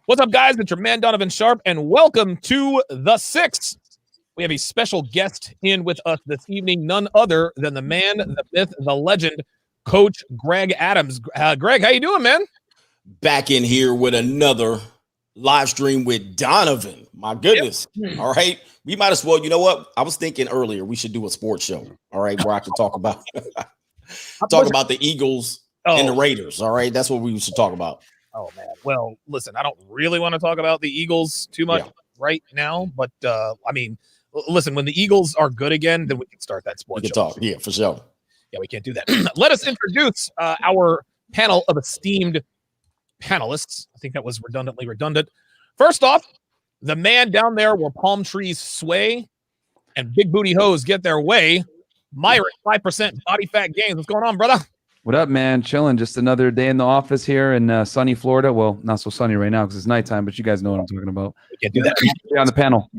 What's up, guys? It's your man, Donovan Sharpe, and welcome to The Six. We have a special guest in with us this evening, none other than the man, the myth, the legend, Coach Greg Adams. Greg, how you doing, man? Back in here with another live stream with Donovan. My goodness. Yep. All right. We might as well, you know what? I was thinking earlier we should do a sports show. All right, where I can talk about the Eagles and the Raiders. All right. That's what we should talk about. Oh, man. Well, listen, I don't really want to talk about the Eagles too much right now, but I mean, listen, when the Eagles are good again, then we can start that sports show. Talk. Yeah, for sure. Yeah, we can't do that. Let us introduce our panel of esteemed panelists. I think that was redundantly redundant. First off, the man down there where palm trees sway and big booty hoes get their way, Myron, 5% body fat gains. What's going on, brother? What up, man? Chilling. Just another day in the office here in sunny Florida. Well, not so sunny right now because it's nighttime, but you guys know what I'm talking about. We can't do that. On the panel.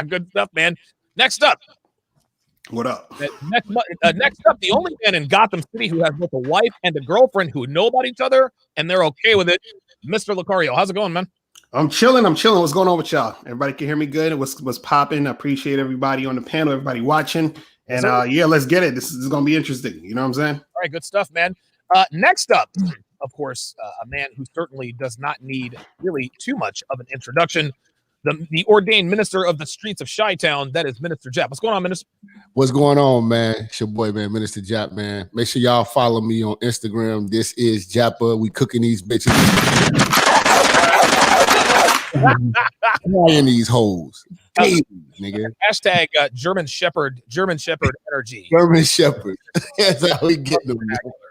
Good stuff, man. Next up. What up? Next up, the only man in Gotham City who has both a wife and a girlfriend who know about each other and they're okay with it, Mr. Lucario. How's it going, man? I'm chilling. What's going on with y'all? Everybody can hear me good? What's popping? I appreciate everybody on the panel, everybody watching. And let's get it. This is going to be interesting. You know what I'm saying? All right, good stuff, man. Next up, of course, a man who certainly does not need really too much of an introduction. The ordained minister of the streets of Chi-Town, that is Minister Jap. What's going on, Minister? What's going on, man? It's your boy, man, Minister Jap, man. Make sure y'all follow me on Instagram. This is Jappa. We cooking these bitches. Flying these hoes. Hey, nigga. Hashtag German Shepherd energy. German Shepherd. That's how we get them.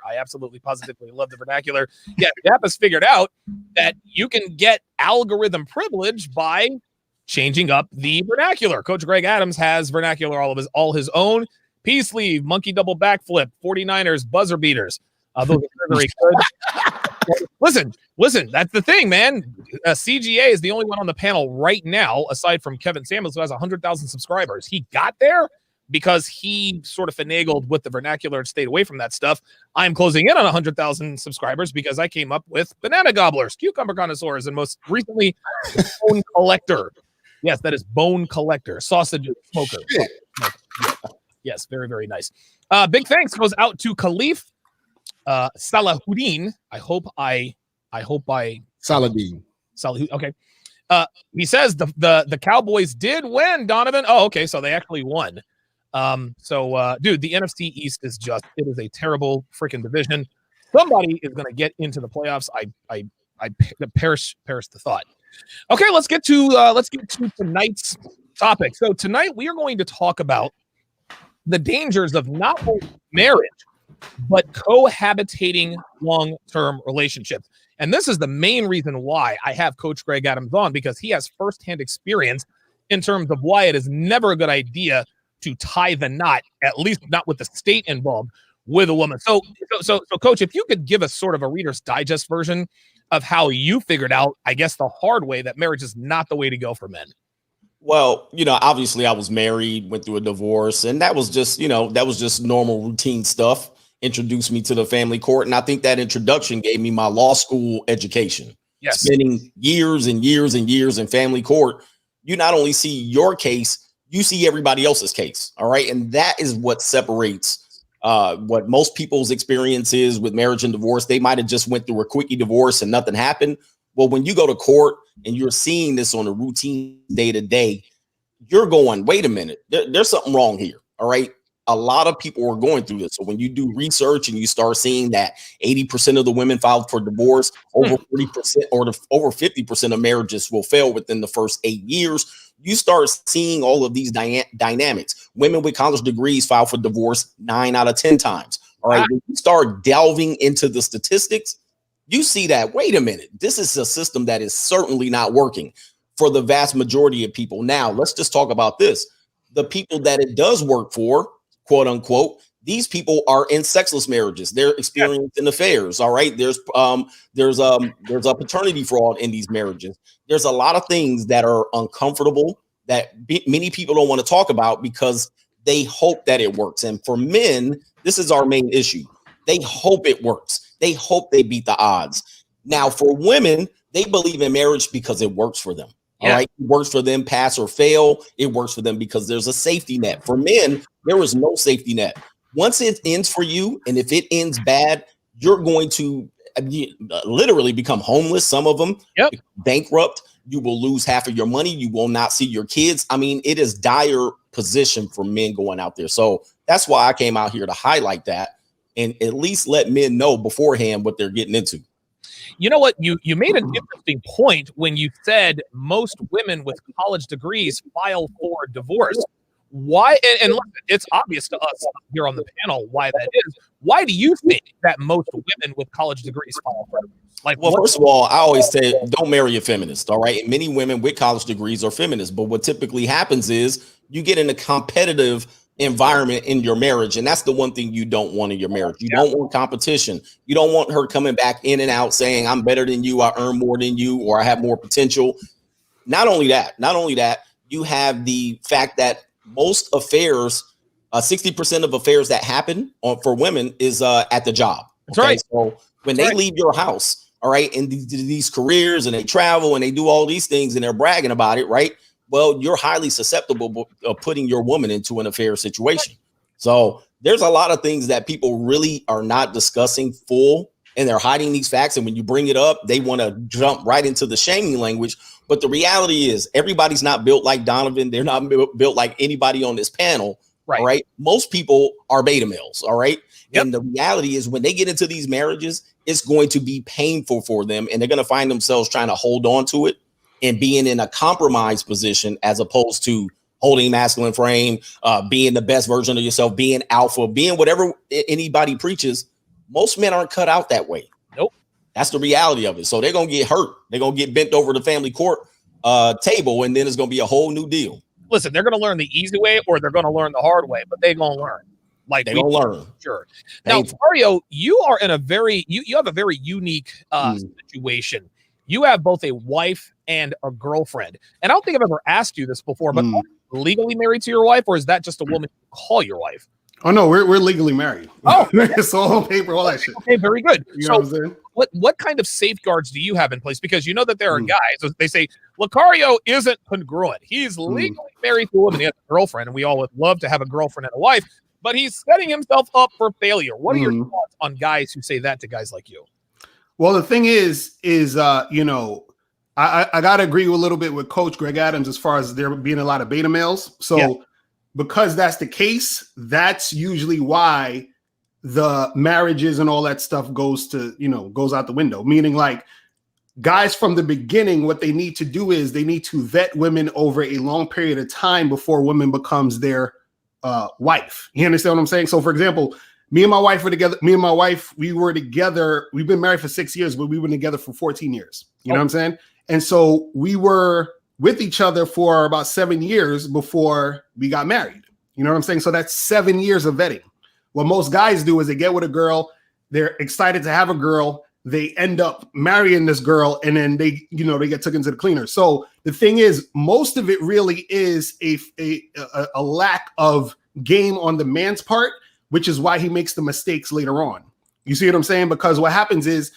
I absolutely positively love the vernacular. Yeah, Jap has figured out that you can get algorithm privilege by changing up the vernacular. Coach Greg Adams has vernacular all his own. Peace sleeve, monkey double backflip, 49ers, buzzer beaters. Those are very good. Listen, that's the thing, man. CGA is the only one on the panel right now, aside from Kevin Samuels, who has 100,000 subscribers. He got there because he sort of finagled with the vernacular and stayed away from that stuff. I'm closing in on 100,000 subscribers because I came up with banana gobblers, cucumber connoisseurs, and most recently, bone collector. Yes, that is bone collector, sausage smoker. Yes, very, very nice. Big thanks goes out to Khalif Salahuddin. I hope I Saladin. Okay. He says the Cowboys did win, Donovan. Oh, okay, so they actually won. Dude, the NFC East is it is a terrible freaking division. Somebody is going to get into the playoffs. I perish the thought. Okay, let's get to tonight's topic. So tonight we are going to talk about the dangers of not only marriage but cohabitating long-term relationships. And this is the main reason why I have Coach Greg Adams on, because he has firsthand experience in terms of why it is never a good idea to tie the knot, at least not with the state involved, with a woman. So Coach, if you could give us sort of a Reader's Digest version of how you figured out, I guess, the hard way that marriage is not the way to go for men. Well, obviously I was married, went through a divorce, and that was just normal routine stuff. Introduced me to the family court, and I think that introduction gave me my law school education. Yes. Spending years and years and years in family court, you not only see your case, you see everybody else's case. All right. And that is what separates what most people's experience is with marriage and divorce. They might have just went through a quickie divorce and nothing happened. Well, when you go to court and you're seeing this on a routine day to day, you're going, wait a minute, there's something wrong here. All right. A lot of people are going through this. So when you do research and you start seeing that 80% of the women filed for divorce, over 40% or over 50% of marriages will fail within the first 8 years, you start seeing all of these dynamics. Women with college degrees file for divorce 9 out of 10 times. All right. When you start delving into the statistics, you see that, wait a minute, this is a system that is certainly not working for the vast majority of people. Now, let's just talk about this. The people that it does work for, quote unquote, these people are in sexless marriages. They're experiencing affairs. All right. There's a paternity fraud in these marriages. There's a lot of things that are uncomfortable that many people don't want to talk about because they hope that it works. And for men, this is our main issue. They hope it works. They hope they beat the odds. Now, for women, They believe in marriage because it works for them. Yeah. All right. It works for them, pass or fail. It works for them because there's a safety net. For men, there is no safety net. Once it ends for you, and if it ends bad, you're going to literally become homeless. Some of them bankrupt. You will lose half of your money. You will not see your kids. I mean, it is dire position for men going out there. So that's why I came out here to highlight that and at least let men know beforehand what they're getting into. You know what? You made an interesting point when you said most women with college degrees file for divorce. Why? And look, it's obvious to us here on the panel why that is. Why do you think that most women with college degrees file for divorce? Like, well, first of all, I always say don't marry a feminist. All right. And many women with college degrees are feminists. But what typically happens is you get in a competitive environment in your marriage. And that's the one thing you don't want in your marriage. You don't want competition. You don't want her coming back in and out saying, I'm better than you, I earn more than you, or I have more potential. Not only that, you have the fact that most affairs, 60% of affairs that happen for women is at the job. That's right. So when they leave your house, all right, and these careers and they travel and they do all these things and they're bragging about it, right? Well, you're highly susceptible of putting your woman into an affair situation. So there's a lot of things that people really are not discussing full, and they're hiding these facts. And when you bring it up, they want to jump right into the shaming language. But the reality is everybody's not built like Donovan. They're not built like anybody on this panel. Right. All right. Most people are beta males. All right. Yep. And the reality is when they get into these marriages, it's going to be painful for them. And they're going to find themselves trying to hold on to it and being in a compromised position as opposed to holding masculine frame, being the best version of yourself, being alpha, being whatever anybody preaches. Most men aren't cut out that way. Nope. That's the reality of it. So they're going to get hurt. They're going to get bent over the family court table, and then it's going to be a whole new deal. Listen, they're going to learn the easy way or they're going to learn the hard way, but they're going to learn. Like they're going to learn. Sure. Now, Mario, you are in a very, you have a very unique situation. You have both a wife and a girlfriend. And I don't think I've ever asked you this before, but are you legally married to your wife, or is that just a woman you call your wife? Oh, no, we're legally married. Oh, it's all on paper, all that shit. Okay, very good. You know what I'm saying? What kind of safeguards do you have in place? Because you know that there are guys, they say, Lucario isn't congruent. He's legally married to a woman. He has a girlfriend, and we all would love to have a girlfriend and a wife, but he's setting himself up for failure. What are your thoughts on guys who say that to guys like you? Well, the thing is, you know, I got to agree a little bit with Coach Greg Adams as far as there being a lot of beta males. So because that's the case, that's usually why the marriages and all that stuff goes out the window. Meaning like guys from the beginning, what they need to do is they need to vet women over a long period of time before women becomes their wife. You understand what I'm saying? So for example, me and my wife were together. We were together. We've been married for 6 years, but we were together for 14 years. You know what I'm saying? And so we were with each other for about 7 years before we got married. You know what I'm saying? So that's 7 years of vetting. What most guys do is they get with a girl. They're excited to have a girl. They end up marrying this girl, and then they get taken to the cleaner. So the thing is, most of it really is a lack of game on the man's part, which is why he makes the mistakes later on. You see what I'm saying? Because what happens is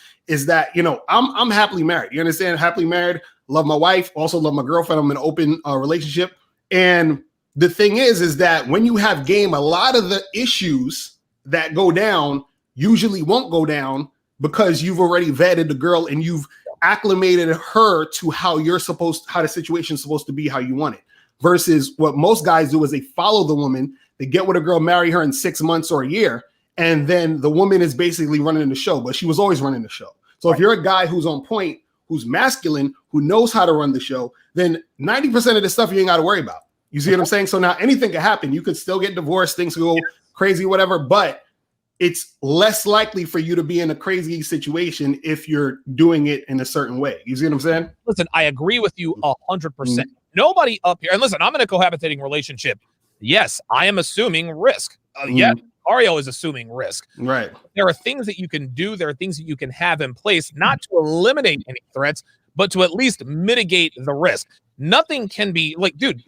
that, you know, I'm happily married. You understand? Happily married. Love my wife. Also love my girlfriend. I'm in an open relationship. And the thing is that when you have game, a lot of the issues that go down usually won't go down because you've already vetted the girl and you've acclimated her to how the situation's supposed to be, how you want it. Versus what most guys do is they follow the woman. They get with a girl, marry her in 6 months or a year, and then the woman is basically running the show, but she was always running the show. So if you're a guy who's on point, who's masculine, who knows how to run the show, then 90% of the stuff you ain't got to worry about. You see what I'm saying? So now anything can happen. You could still get divorced, things go crazy, whatever, but it's less likely for you to be in a crazy situation if you're doing it in a certain way. You see what I'm saying? Listen, I agree with you 100%. Nobody up here, and listen, I'm in a cohabitating relationship. Yes, I am assuming risk. Yeah, Mario is assuming risk. Right. There are things that you can do. There are things that you can have in place, not to eliminate any threats, but to at least mitigate the risk. Nothing can be like, dude,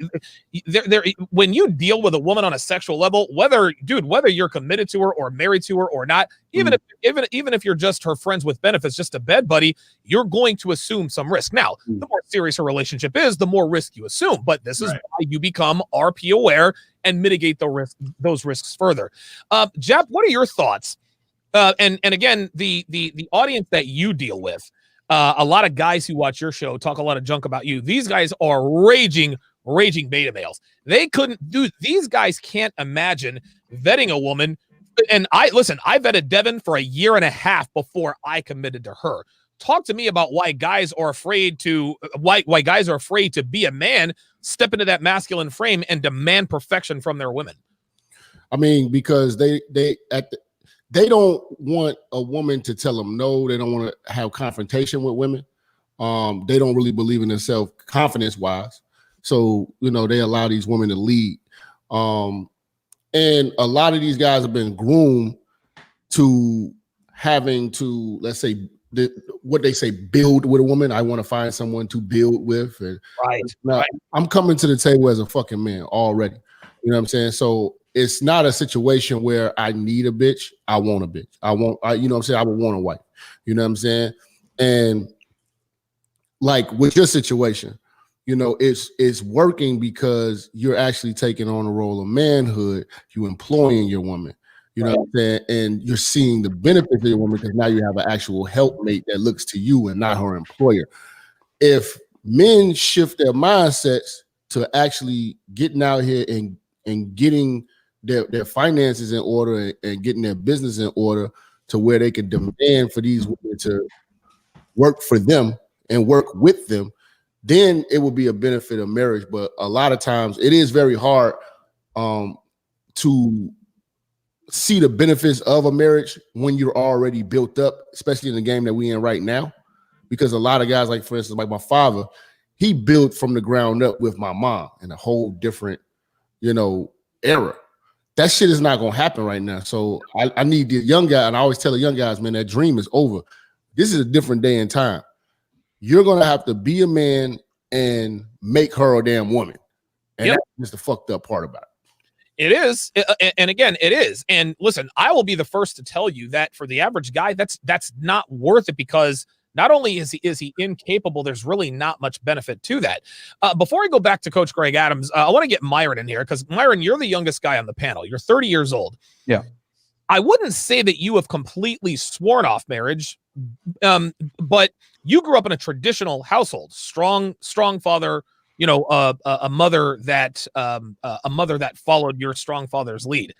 when you deal with a woman on a sexual level, whether you're committed to her or married to her or not, even if you're just her friends with benefits, just a bed buddy, you're going to assume some risk. Now, the more serious her relationship is, the more risk you assume. But this is why you become RP aware and mitigate those risks further. Jep, what are your thoughts? And again, the audience that you deal with. A lot of guys who watch your show talk a lot of junk about you. These guys are raging beta males. These guys can't imagine vetting a woman. And I vetted Devin for 1.5 years before I committed to her. Talk to me about why guys are afraid to be a man, step into that masculine frame and demand perfection from their women. I mean, because they don't want a woman to tell them no. They don't want to have confrontation with women. They don't really believe in themselves confidence-wise. So, they allow these women to lead. And a lot of these guys have been groomed to having to, let's say, what they say, build with a woman. I want to find someone to build with. And right. I'm coming to the table as a fucking man already. You know what I'm saying? So it's not a situation where I need a bitch. I want a bitch. I would want a wife. You know what I'm saying? And like with your situation, it's working because you're actually taking on a role of manhood. You're employing your woman. You know what I'm saying? And you're seeing the benefits of your woman because now you have an actual helpmate that looks to you and not her employer. If men shift their mindsets to actually getting out here and getting their finances in order and getting their business in order to where they can demand for these women to work for them and work with them, then it will be a benefit of marriage. But a lot of times it is very hard to see the benefits of a marriage when you're already built up, especially in the game that we're in right now. Because a lot of guys, like for instance, like my father, he built from the ground up with my mom in a whole different, era. That shit is not going to happen right now. So I need the young guy. And I always tell the young guys, man, that dream is over. This is a different day and time. You're going to have to be a man and make her a damn woman. And that's just the fucked up part about it. It is. And again, it is. And listen, I will be the first to tell you that for the average guy, that's not worth it, because not only is he incapable, there's really not much benefit to that. Before I go back to Coach Greg Adams, I want to get Myron in here, because Myron, you're the youngest guy on the panel. You're 30 years old. Yeah. I wouldn't say that you have completely sworn off marriage, but you grew up in a traditional household, strong father, a mother that followed your strong father's lead.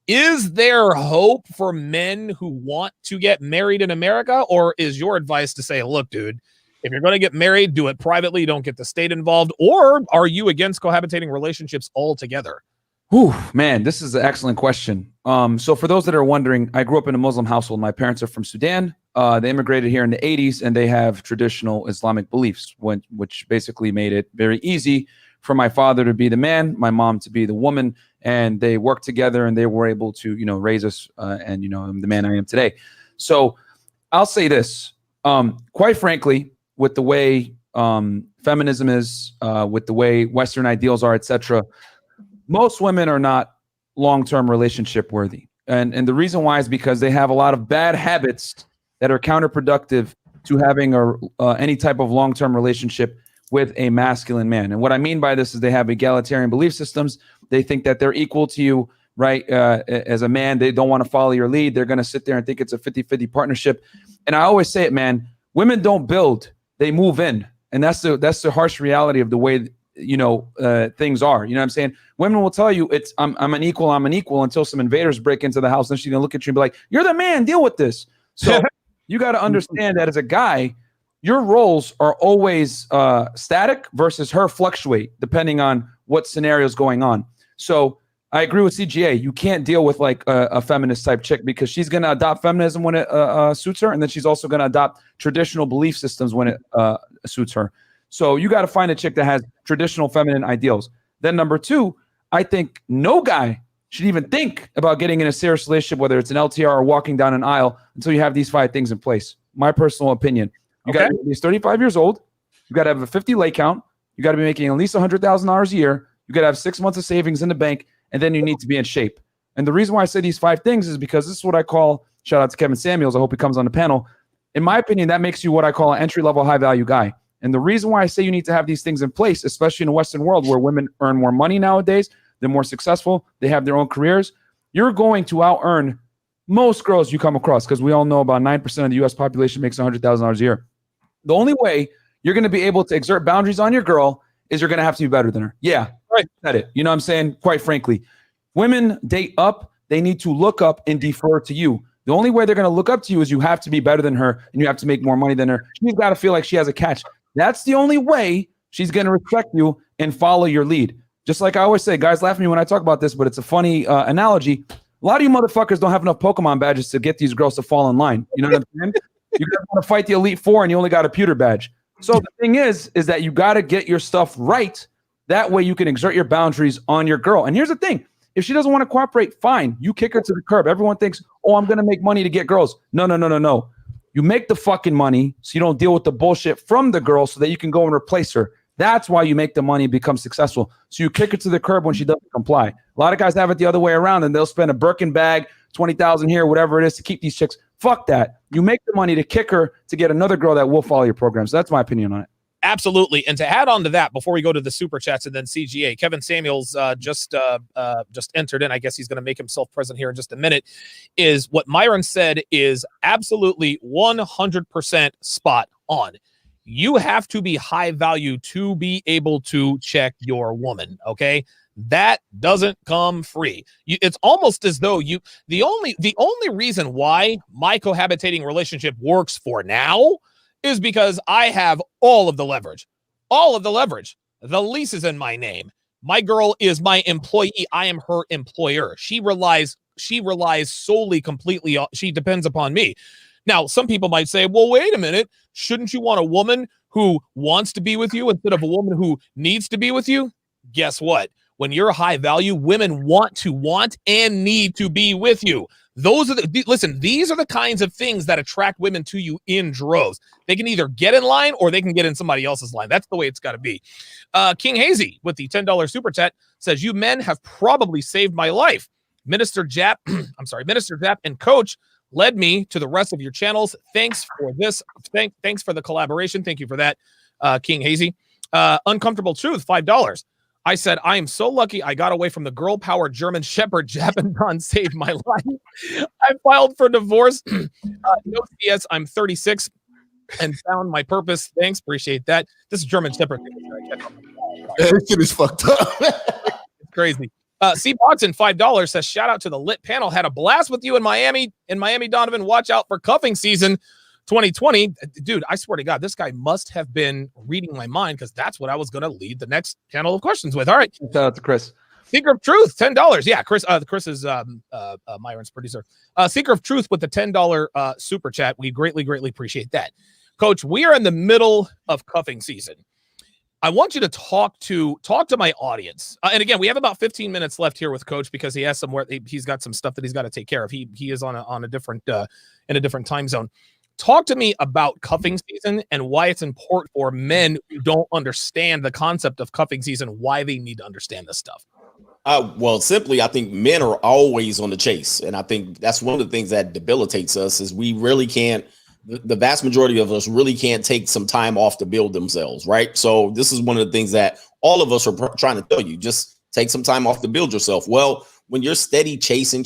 Is there hope for men who want to get married in America, or is your advice to say, look, dude, if you're going to get married, do it privately, don't get the state involved, or are you against cohabitating relationships altogether? Whew, man, this is an excellent question. So for those that are wondering, I grew up in a Muslim household. My parents are from Sudan. They immigrated here in the 80s, and they have traditional Islamic beliefs, which basically made it very easy for my father to be the man, my mom to be the woman, and they worked together, and they were able to, raise us, and, I'm the man I am today. So I'll say this, quite frankly, with the way feminism is, with the way Western ideals are, etc., most women are not long-term relationship worthy. And the reason why is because they have a lot of bad habits that are counterproductive to having any type of long-term relationship with a masculine man. And what I mean by this is they have egalitarian belief systems. They think that they're equal to you, right? As a man, they don't want to follow your lead. They're going to sit there and think it's a 50-50 partnership. And I always say it, man, women don't build, they move in. And that's the harsh reality of the way, things are. You know what I'm saying? Women will tell you I'm an equal until some invaders break into the house. And she's going to look at you and be like, you're the man, deal with this. So you got to understand that as a guy, your roles are always static versus her fluctuate depending on what scenario is going on. So I agree with CGA. You can't deal with like a feminist type chick, because she's going to adopt feminism when it suits her. And then she's also going to adopt traditional belief systems when it suits her. So you got to find a chick that has traditional feminine ideals. Then number two, I think no guy should even think about getting in a serious relationship, whether it's an LTR or walking down an aisle, until you have these 5 things in place. My personal opinion. You got to be at least 35 years old. You got to have a 50 lay count. You got to be making at least $100,000 a year. You got to have 6 months of savings in the bank, and then you need to be in shape. And the reason why I say these 5 things is because this is what I call, shout out to Kevin Samuels, I hope he comes on the panel. In my opinion, that makes you what I call an entry-level high-value guy. And the reason why I say you need to have these things in place, especially in the Western world where women earn more money nowadays, they're more successful, they have their own careers, you're going to out-earn most girls you come across, because we all know about 9% of the U.S. population makes $100,000 a year. The only way you're going to be able to exert boundaries on your girl is you're going to have to be better than her. Yeah, right. Said it. You know what I'm saying? Quite frankly, women date up. They need to look up and defer to you. The only way they're going to look up to you is you have to be better than her and you have to make more money than her. She's got to feel like she has a catch. That's the only way she's going to respect you and follow your lead. Just like I always say, guys laugh at me when I talk about this, but it's a funny analogy. A lot of you motherfuckers don't have enough Pokemon badges to get these girls to fall in line. You know what I'm saying? You guys want to fight the Elite Four and you only got a pewter badge. So the thing is that you got to get your stuff right. That way you can exert your boundaries on your girl. And here's the thing. If she doesn't want to cooperate, fine. You kick her to the curb. Everyone thinks, oh, I'm going to make money to get girls. No. You make the fucking money so you don't deal with the bullshit from the girl so that you can go and replace her. That's why you make the money and become successful. So you kick her to the curb when she doesn't comply. A lot of guys have it the other way around, and they'll spend a Birkin bag, $20,000 here, whatever it is, to keep these chicks. Fuck that. You make the money to kick her to get another girl that will follow your program. So that's my opinion on it. Absolutely. And to add on to that, before we go to the super chats and then CGA, Kevin Samuels just entered in. I guess he's going to make himself present here in just a minute. Is what Myron said is absolutely 100% spot on. You have to be high value to be able to check your woman. Okay. That doesn't come free. It's almost as though the only reason why my cohabitating relationship works for now is because I have all of the leverage. The lease is in my name. My girl is my employee. I am her employer. She relies solely, completely. She depends upon me. Now, some people might say, well, wait a minute. Shouldn't you want a woman who wants to be with you instead of a woman who needs to be with you? Guess what? When you're high value, women want and need to be with you. These are the kinds of things that attract women to you in droves. They can either get in line or they can get in somebody else's line. That's the way it's got to be. King Hazy with the $10 super chat says, you men have probably saved my life. Minister Jap and Coach led me to the rest of your channels. Thanks for this. Thanks for the collaboration. Thank you for that, King Hazy. Uncomfortable Truth, $5. I said, I am so lucky I got away from the girl power German Shepherd. Jap and Don saved my life. I filed for divorce. No CS. I'm 36 and found my purpose. Thanks. Appreciate that. This is German Shepherd. This shit is fucked up. It's crazy. C. Boxon, $5 says, shout out to the lit panel. Had a blast with you in Miami. Donovan, watch out for cuffing season 2020. Dude, I swear to God, this guy must have been reading my mind, because that's what I was going to lead the next panel of questions with. All right. Shout out to Chris. Seeker of Truth, $10. Yeah, Chris. Chris is Myron's producer. Seeker of Truth with the $10 super chat. We greatly appreciate that. Coach, we are in the middle of cuffing season. I want you to talk to my audience. And again, we have about 15 minutes left here with Coach, because he has he's got some stuff that he's got to take care of. He is on a different in a different time zone. Talk to me about cuffing season and why it's important for men who don't understand the concept of cuffing season, why they need to understand this stuff. Well, simply, I think men are always on the chase. And I think that's one of the things that debilitates us, is we really can't, the vast majority of us really can't take some time off to build themselves, right? So this is one of the things that all of us are trying to tell you, just take some time off to build yourself. Well, when you're steady chasing,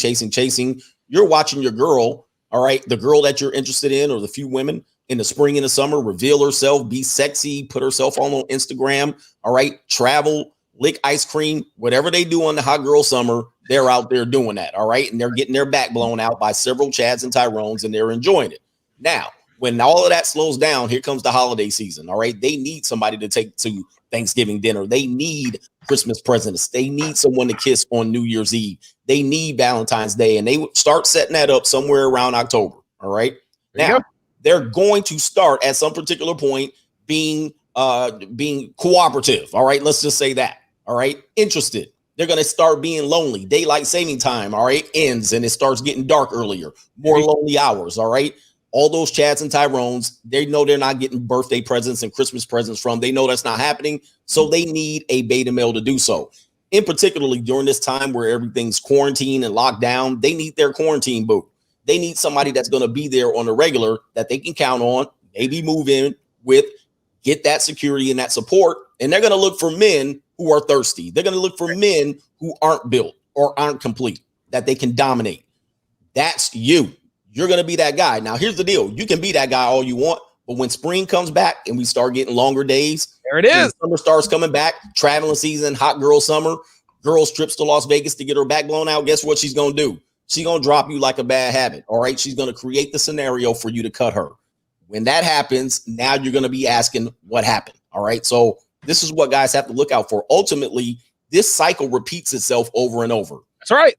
you're watching your girl, all right, the girl that you're interested in, or the few women in the spring and the summer, reveal herself, be sexy, put herself on Instagram, all right, travel, lick ice cream, whatever they do on the hot girl summer, they're out there doing that, all right? And they're getting their back blown out by several Chads and Tyrones, and they're enjoying it. Now, when all of that slows down, here comes the holiday season, all right? They need somebody to take to Thanksgiving dinner. They need Christmas presents. They need someone to kiss on New Year's Eve. They need Valentine's Day, and they start setting that up somewhere around October, all right? Now, they're going to start at some particular point being cooperative, all right? Let's just say that, all right? Interested. They're going to start being lonely. Daylight saving time, all right, ends, and it starts getting dark earlier, more lonely hours, all right? all those Chads and Tyrones, they know they're not getting birthday presents and Christmas presents from. They know that's not happening. So they need a beta male to do so. In particularly during this time where everything's quarantined and locked down, they need their quarantine boo. They need somebody that's going to be there on a regular that they can count on, maybe move in with, get that security and that support. And they're going to look for men who are thirsty. They're going to look for men who aren't built or aren't complete, that they can dominate. That's you. You're going to be that guy. Now, here's the deal. You can be that guy all you want, but when spring comes back and we start getting longer days, there it is. Summer starts coming back, traveling season, hot girl summer, girls trips to Las Vegas to get her back blown out. Guess what she's going to do? She's going to drop you like a bad habit. All right. She's going to create the scenario for you to cut her. When that happens, now you're going to be asking what happened. All right. So this is what guys have to look out for. Ultimately, this cycle repeats itself over and over. That's right.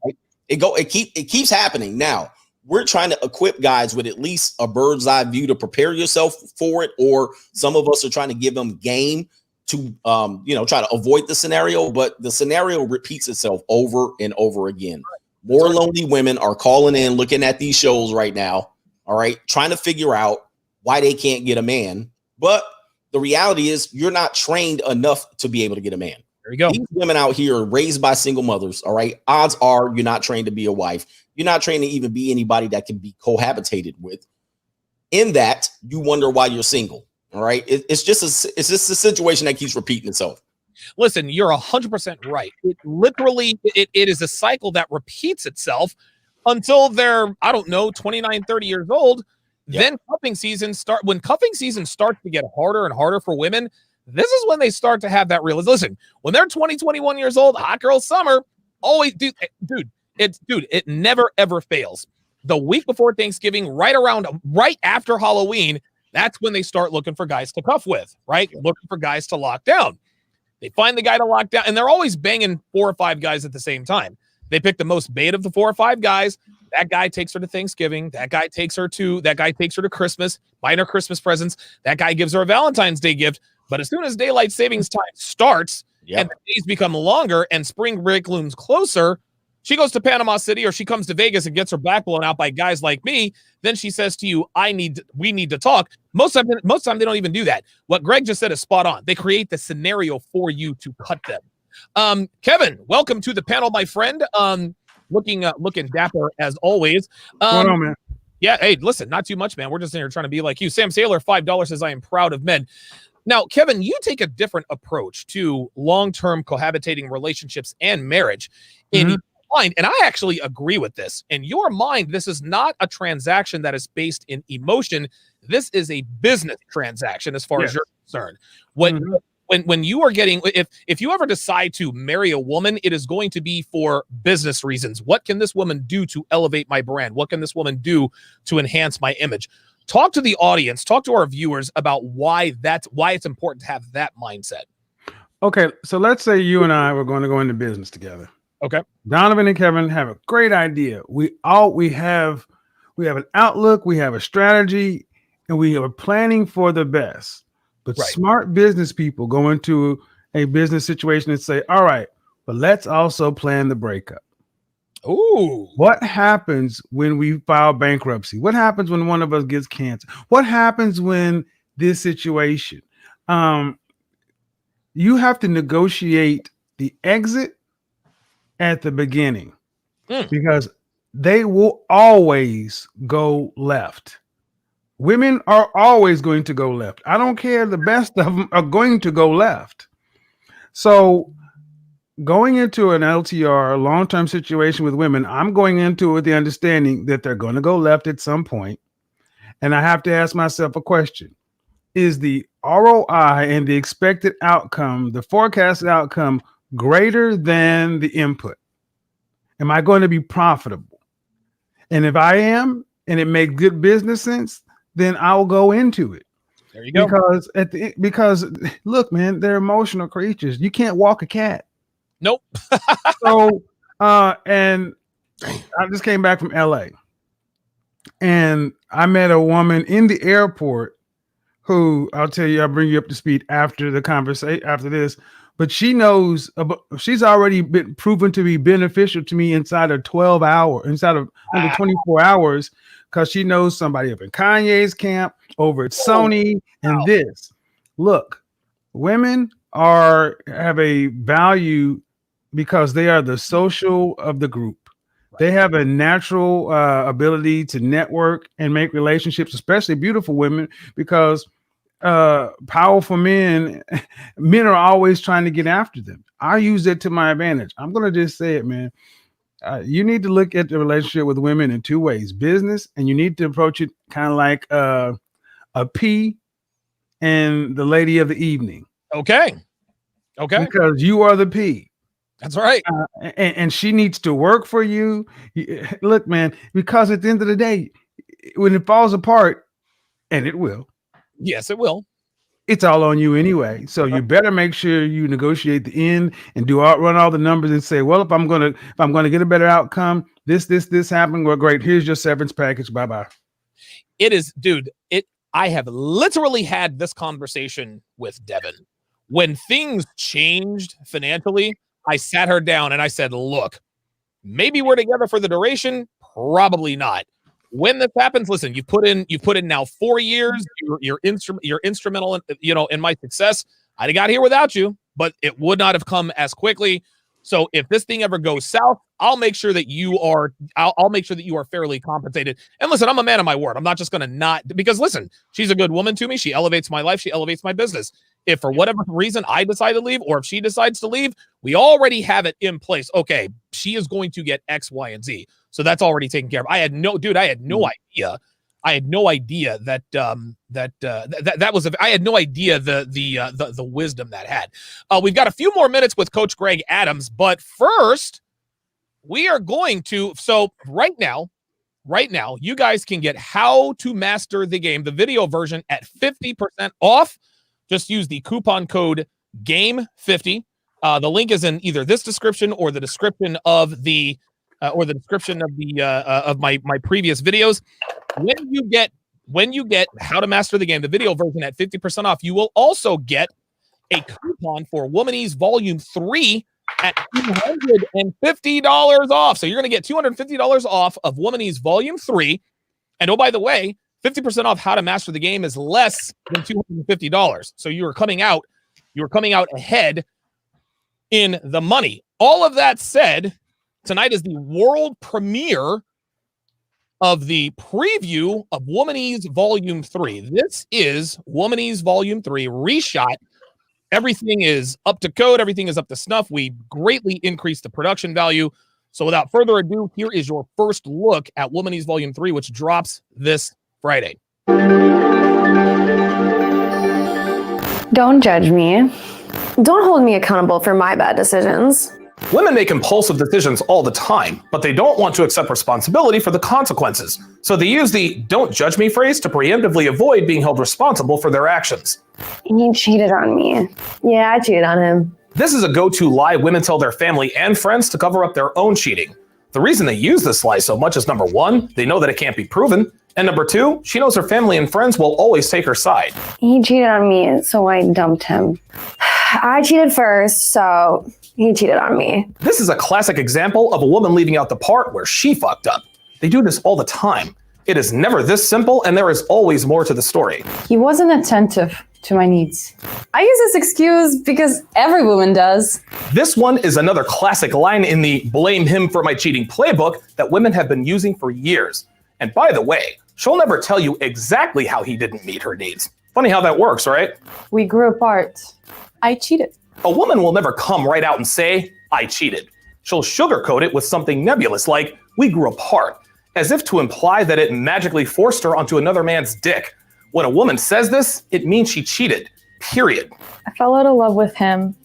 It keeps happening. Now, we're trying to equip guys with at least a bird's eye view to prepare yourself for it, or some of us are trying to give them game to try to avoid the scenario, but the scenario repeats itself over and over again. More lonely women are calling in, looking at these shows right now, all right, trying to figure out why they can't get a man. But the reality is you're not trained enough to be able to get a man. There you go. These women out here are raised by single mothers, all right? Odds are you're not trained to be a wife. You're not trained to even be anybody that can be cohabitated with. In that, you wonder why you're single, all right? It's just a situation that keeps repeating itself. Listen, you're 100% right. It literally, it is a cycle that repeats itself until they're, 29, 30 years old. Yep. Then cuffing season when cuffing season starts to get harder and harder for women, this is when they start to have that realization. Listen, when they're 20, 21 years old, hot girl summer, always, it never ever fails. The week before Thanksgiving, right after Halloween, that's when they start looking for guys to cuff with, right? Looking for guys to lock down. They find the guy to lock down, and they're always banging 4 or 5 guys at the same time. They pick the most bait of the 4 or 5 guys. That guy takes her to Thanksgiving. That guy takes her to Christmas, buying her Christmas presents. That guy gives her a Valentine's Day gift. But as soon as daylight savings time starts and the days become longer and spring break looms closer, she goes to Panama City or she comes to Vegas and gets her back blown out by guys like me. Then she says to you, we need to talk. Most time they don't even do that. What Greg just said is spot on. They create the scenario for you to cut them. Kevin, welcome to the panel, my friend. Looking dapper as always. What's going on, man? Yeah, hey, listen, not too much, man. We're just in here trying to be like you. Sam Saylor, $5 says, I am proud of men. Now, Kevin, you take a different approach to long-term cohabitating relationships and marriage in your mind, and I actually agree with this. In your mind, this is not a transaction that is based in emotion. This is a business transaction as far as you're concerned. When you are getting, if you ever decide to marry a woman, it is going to be for business reasons. What can this woman do to elevate my brand? What can this woman do to enhance my image? Talk to the audience, talk to our viewers about why it's important to have that mindset. Okay, so let's say you and I were going to go into business together. Okay. Donovan and Kevin have a great idea. We have an outlook, we have a strategy, and we are planning for the best. But smart business people go into a business situation and say, all right, but let's also plan the breakup. Ooh. What happens when we file bankruptcy? What happens when one of us gets cancer? What happens when this situation? You have to negotiate the exit at the beginning because they will always go left. Women are always going to go left. I don't care. The best of them are going to go left. So going into an LTR, a long-term situation with women, I'm going into it with the understanding that they're going to go left at some point. And I have to ask myself a question. Is the ROI and the expected outcome, the forecasted outcome, greater than the input? Am I going to be profitable? And if I am, and it makes good business sense, then I'll go into it. There you go. Because look, man, they're emotional creatures. You can't walk a cat. Nope. So, and I just came back from LA and I met a woman in the airport who I'll bring you up to speed after the conversation, after this, but she knows she's already been proven to be beneficial to me inside of under 24 hours, because she knows somebody up in Kanye's camp, over at Sony, and this. Look, women have a value because they are the social of the group. They have a natural ability to network and make relationships, especially beautiful women, because powerful men are always trying to get after them. I use it to my advantage. I'm going to just say it, man. You need to look at the relationship with women in two ways: business, and you need to approach it kind of like a P and the lady of the evening. Okay. Because you are the P. That's right. And she needs to work for you. Look, man, because at the end of the day, when it falls apart, and it will. Yes, it will. It's all on you anyway. So you better make sure you negotiate the end and run all the numbers and say, well, if I'm gonna get a better outcome, this happened. Well, great. Here's your severance package. Bye-bye. It is, dude. I have literally had this conversation with Devin. When things changed financially, I sat her down and I said, look, maybe we're together for the duration. Probably not. When this happens, listen, you've put in now 4 years. You're instrumental in my success. I'd have got here without you, but it would not have come as quickly. So if this thing ever goes south, I'll make sure that you are fairly compensated. And listen, I'm a man of my word. I'm not just going to not, because listen, she's a good woman to me. She elevates my life. She elevates my business. If for whatever reason I decide to leave, or if she decides to leave, we already have it in place. Okay, she is going to get X, Y, and Z. So that's already taken care of. I had no idea. I had no idea that I had no idea the wisdom that had. We've got a few more minutes with Coach Greg Adams, but first we are going to. So right now, you guys can get How to Master the Game, the video version, at 50% off. Just use the coupon code GAME50. The link is in either this description or the description of of my previous videos. When you get How to Master the Game, the video version, at 50% off, you will also get a coupon for Womanese Volume 3 at $250 off. So you're going to get $250 off of Womanese Volume 3. And oh, by the way, 50% off How to Master the Game is less than $250. So you are coming out ahead in the money. All of that said, tonight is the world premiere of the preview of Womanese Volume 3. This is Womanese Volume 3 reshot. Everything is up to code. Everything is up to snuff. We greatly increased the production value. So without further ado, here is your first look at Womanese Volume 3, which drops this Friday. Don't judge me. Don't hold me accountable for my bad decisions. Women make impulsive decisions all the time, but they don't want to accept responsibility for the consequences. So they use the "don't judge me" phrase to preemptively avoid being held responsible for their actions. He cheated on me. Yeah, I cheated on him. This is a go-to lie women tell their family and friends to cover up their own cheating. The reason they use this lie so much is, number one, they know that it can't be proven. And number two, she knows her family and friends will always take her side. He cheated on me, so I dumped him. I cheated first, so he cheated on me. This is a classic example of a woman leaving out the part where she fucked up. They do this all the time. It is never this simple, and there is always more to the story. He wasn't attentive to my needs. I use this excuse because every woman does. This one is another classic line in the "blame him for my cheating" playbook that women have been using for years. And by the way, she'll never tell you exactly how he didn't meet her needs. Funny how that works, right? We grew apart. I cheated. A woman will never come right out and say, "I cheated." She'll sugarcoat it with something nebulous like, "we grew apart," as if to imply that it magically forced her onto another man's dick. When a woman says this, it means she cheated, period. I fell out of love with him.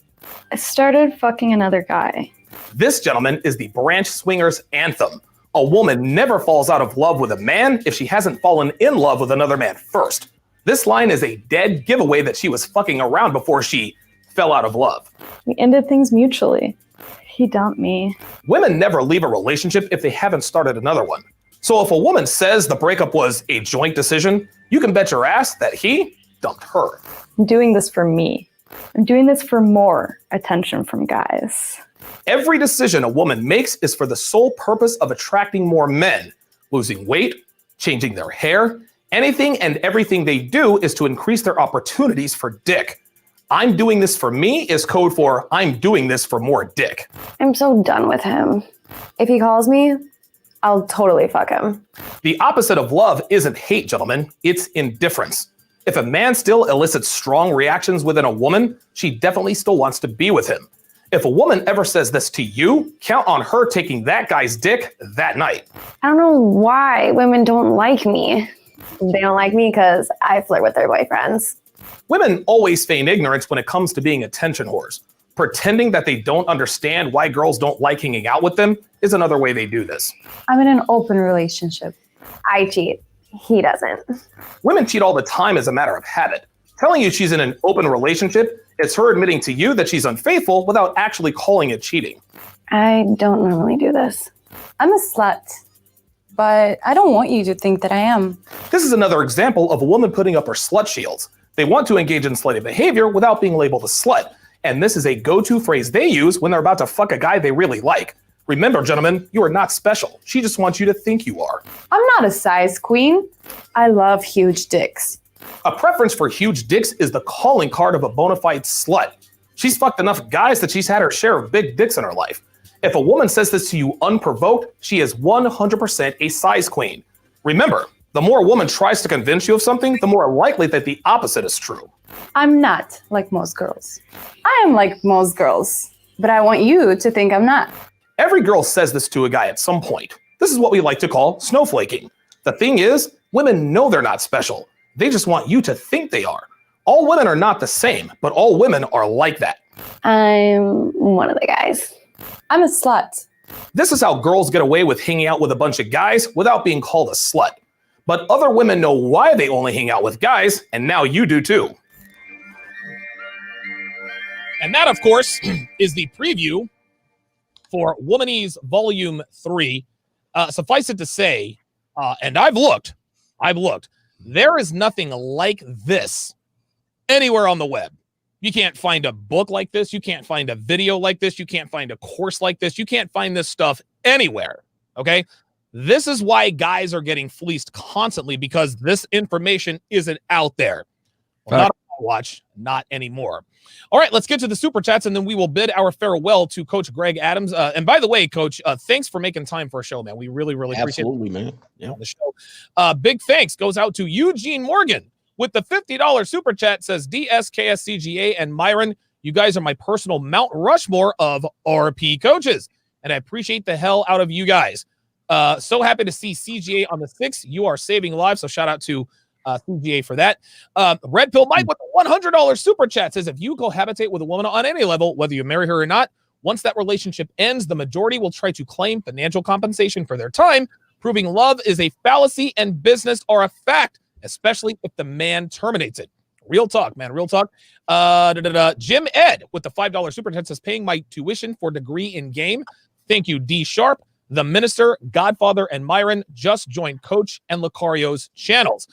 I started fucking another guy. This, gentlemen, is the branch swingers anthem. A woman never falls out of love with a man if she hasn't fallen in love with another man first. This line is a dead giveaway that she was fucking around before she fell out of love. We ended things mutually. He dumped me. Women never leave a relationship if they haven't started another one. So if a woman says the breakup was a joint decision, you can bet your ass that he dumped her. I'm doing this for me. I'm doing this for more attention from guys. Every decision a woman makes is for the sole purpose of attracting more men, losing weight, changing their hair. Anything and everything they do is to increase their opportunities for dick. I'm doing this for me is code for I'm doing this for more dick. I'm so done with him. If he calls me, I'll totally fuck him. The opposite of love isn't hate, gentlemen. It's indifference. If a man still elicits strong reactions within a woman, she definitely still wants to be with him. If a woman ever says this to you, count on her taking that guy's dick that night. I don't know why women don't like me. They don't like me because I flirt with their boyfriends. Women always feign ignorance when it comes to being attention whores. Pretending that they don't understand why girls don't like hanging out with them is another way they do this. I'm in an open relationship. I cheat. He doesn't. Women cheat all the time as a matter of habit. Telling you she's in an open relationship is her admitting to you that she's unfaithful without actually calling it cheating. I don't normally do this. I'm a slut, but I don't want you to think that I am. This is another example of a woman putting up her slut shields. They want to engage in slutty behavior without being labeled a slut. And this is a go-to phrase they use when they're about to fuck a guy they really like. Remember, gentlemen, you are not special. She just wants you to think you are. I'm not a size queen. I love huge dicks. A preference for huge dicks is the calling card of a bona fide slut. She's fucked enough guys that she's had her share of big dicks in her life. If a woman says this to you unprovoked, she is 100% a size queen. Remember, the more a woman tries to convince you of something, the more likely that the opposite is true. I'm not like most girls. I am like most girls, but I want you to think I'm not. Every girl says this to a guy at some point. This is what we like to call snowflaking. The thing is, women know they're not special. They just want you to think they are. All women are not the same, but all women are like that. I'm one of the guys. I'm a slut. This is how girls get away with hanging out with a bunch of guys without being called a slut. But other women know why they only hang out with guys, and now you do too. And that, of course, is the preview for Womanese Volume 3. Suffice it to say, and I've looked, there is nothing like this anywhere on the web. You can't find a book like this. You can't find a video like this. You can't find a course like this. You can't find this stuff anywhere, okay? This is why guys are getting fleeced constantly, because this information isn't out there. Well, not on my watch, not anymore. All right, let's get to the super chats, and then we will bid our farewell to Coach Greg Adams. And by the way, Coach, thanks for making time for a show, man. We really, really appreciate it. Absolutely, man. Yeah. On the show. Big thanks goes out to Eugene Morgan with the $50 super chat. Says DSKSCGA and Myron, you guys are my personal Mount Rushmore of RP coaches, and I appreciate the hell out of you guys. So happy to see CGA on the 6th. You are saving lives, so shout out to CGA for that. Red Pill Mike with the $100 super chat says, if you cohabitate with a woman on any level, whether you marry her or not, once that relationship ends, the majority will try to claim financial compensation for their time, proving love is a fallacy and business are a fact, especially if the man terminates it. Real talk, man. Real talk. Jim Ed with the $5 super chat says, paying my tuition for degree in game. Thank you, D Sharpe. The Minister, Godfather, and Myron just joined Coach and Lucario's channels.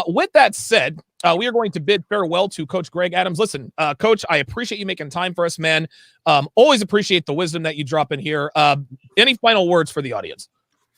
With that said, we are going to bid farewell to Coach Greg Adams. Listen, Coach, I appreciate you making time for us, man. Always appreciate the wisdom that you drop in here. Any final words for the audience?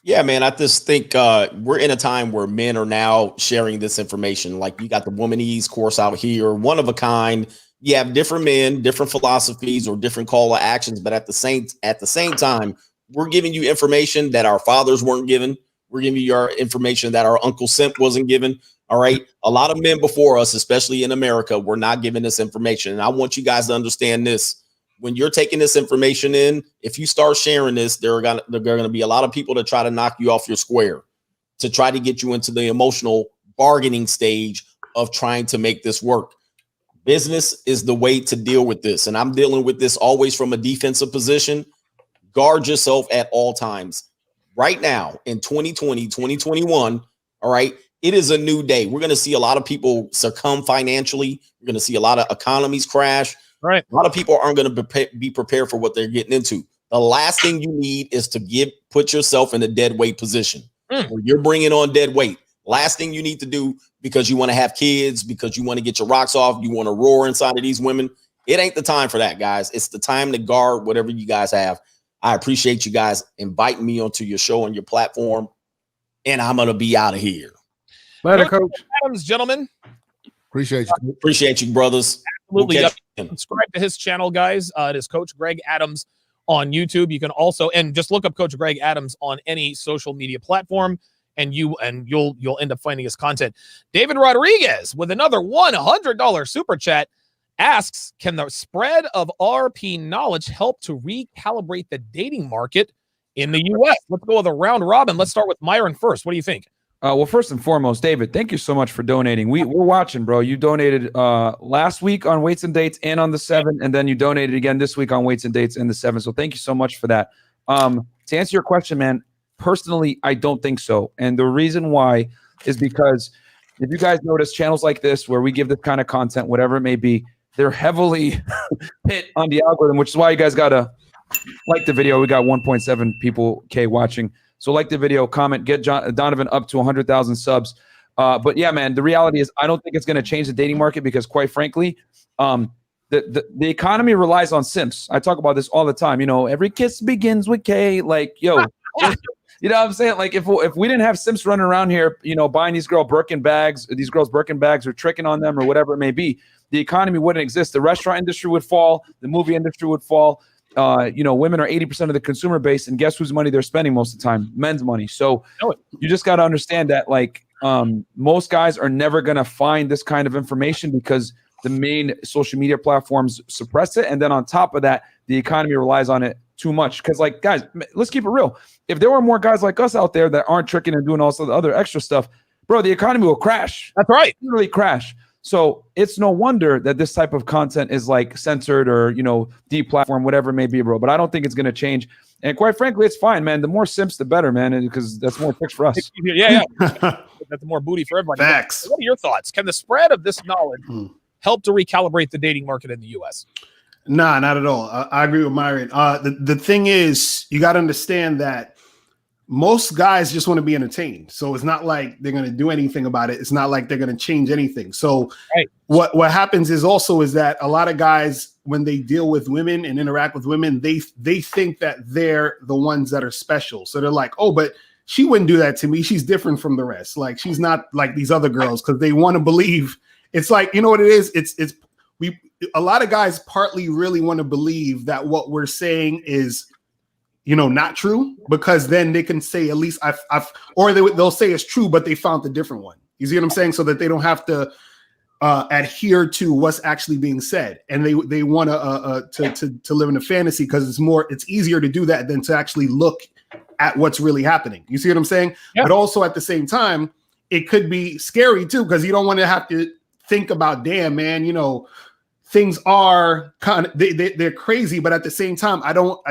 Yeah, man, I just think we're in a time where men are now sharing this information. Like, you got the Womanese course out here, one of a kind. You have different men, different philosophies, or different call to actions, but at the same time, we're giving you information that our fathers weren't given. We're giving you our information that our Uncle Simp wasn't given. All right. A lot of men before us, especially in America, were not given this information. And I want you guys to understand this. When you're taking this information in, if you start sharing this, there are going to be a lot of people that try to knock you off your square, to try to get you into the emotional bargaining stage of trying to make this work. Business is the way to deal with this. And I'm dealing with this always from a defensive position. Guard yourself at all times. Right now in 2020, 2021, all right, it is a new day. We're going to see a lot of people succumb financially. We're going to see a lot of economies crash. Right. A lot of people aren't going to be prepared for what they're getting into. The last thing you need is to put yourself in a dead weight position where you're bringing on dead weight. Last thing you need to do, because you want to have kids, because you want to get your rocks off, you want to roar inside of these women. It ain't the time for that, guys. It's the time to guard whatever you guys have. I appreciate you guys inviting me onto your show and your platform. and I'm gonna be out of here. Later, Coach. Adams, gentlemen. Appreciate you. Appreciate you, brothers. Absolutely. We'll Yep. catch you. Subscribe to his channel, guys. It is Coach Greg Adams on YouTube. You can also, and just look up Coach Greg Adams on any social media platform, and you'll end up finding his content. David Rodriguez with another $100 super chat asks, can the spread of RP knowledge help to recalibrate the dating market in the US? Let's go with a round robin. Let's start with Myron first. What do you think? Well, first and foremost, David, thank you so much for donating. We're watching, bro. You donated last week on Weights and Dates and on the 7, and then you donated again this week on Weights and Dates and the 7. So thank you so much for that. To answer your question, man, personally, I don't think so. And the reason why is because if you guys notice channels like this where we give this kind of content, whatever it may be, they're heavily hit on the algorithm, which is why you guys got to like the video. We got 1.7 people watching. So like the video, comment, get Donovan up to 100,000 subs. But yeah, man, the reality is I don't think it's going to change the dating market because quite frankly, the economy relies on simps. I talk about this all the time. You know, every kiss begins with K. Like, yo, you know what I'm saying? Like if we didn't have simps running around here, you know, buying these girls Birkin bags or tricking on them or whatever it may be, the economy wouldn't exist. The restaurant industry would fall. The movie industry would fall. You know, women are 80% of the consumer base, and guess whose money they're spending most of the time? Men's money. So you just got to understand that, like, most guys are never going to find this kind of information because the main social media platforms suppress it. And then on top of that, the economy relies on it too much. Because, like, guys, let's keep it real. If there were more guys like us out there that aren't tricking and doing all the other extra stuff, bro, the economy will crash. That's right. Literally crash. So it's no wonder that this type of content is like censored or, you know, deplatformed, whatever it may be, bro. But I don't think it's going to change. And quite frankly, it's fine, man. The more simps, the better, man, because that's more tricks for us. Yeah. That's more booty for everybody. Facts. What are your thoughts? Can the spread of this knowledge help to recalibrate the dating market in the U.S.? Nah, not at all. I agree with Myron. The thing is, you got to understand that most guys just want to be entertained. So it's not like they're going to do anything about it. It's not like they're going to change anything. So what happens is that a lot of guys, when they deal with women and interact with women, they think that they're the ones that are special. So they're like, oh, but she wouldn't do that to me. She's different from the rest. Like, she's not like these other girls, because they want to believe. It's like, you know what it is? A lot of guys partly really want to believe that what we're saying is, you know, not true, because then they can say, at least they'll say it's true, but they found a different one. You see what I'm saying? So that they don't have to adhere to what's actually being said. And they want to live in a fantasy, because it's easier to do that than to actually look at what's really happening. You see what I'm saying? Yeah. But also at the same time, it could be scary too, because you don't want to have to think about, damn, man, you know, things are kind of, they're crazy. But at the same time, I don't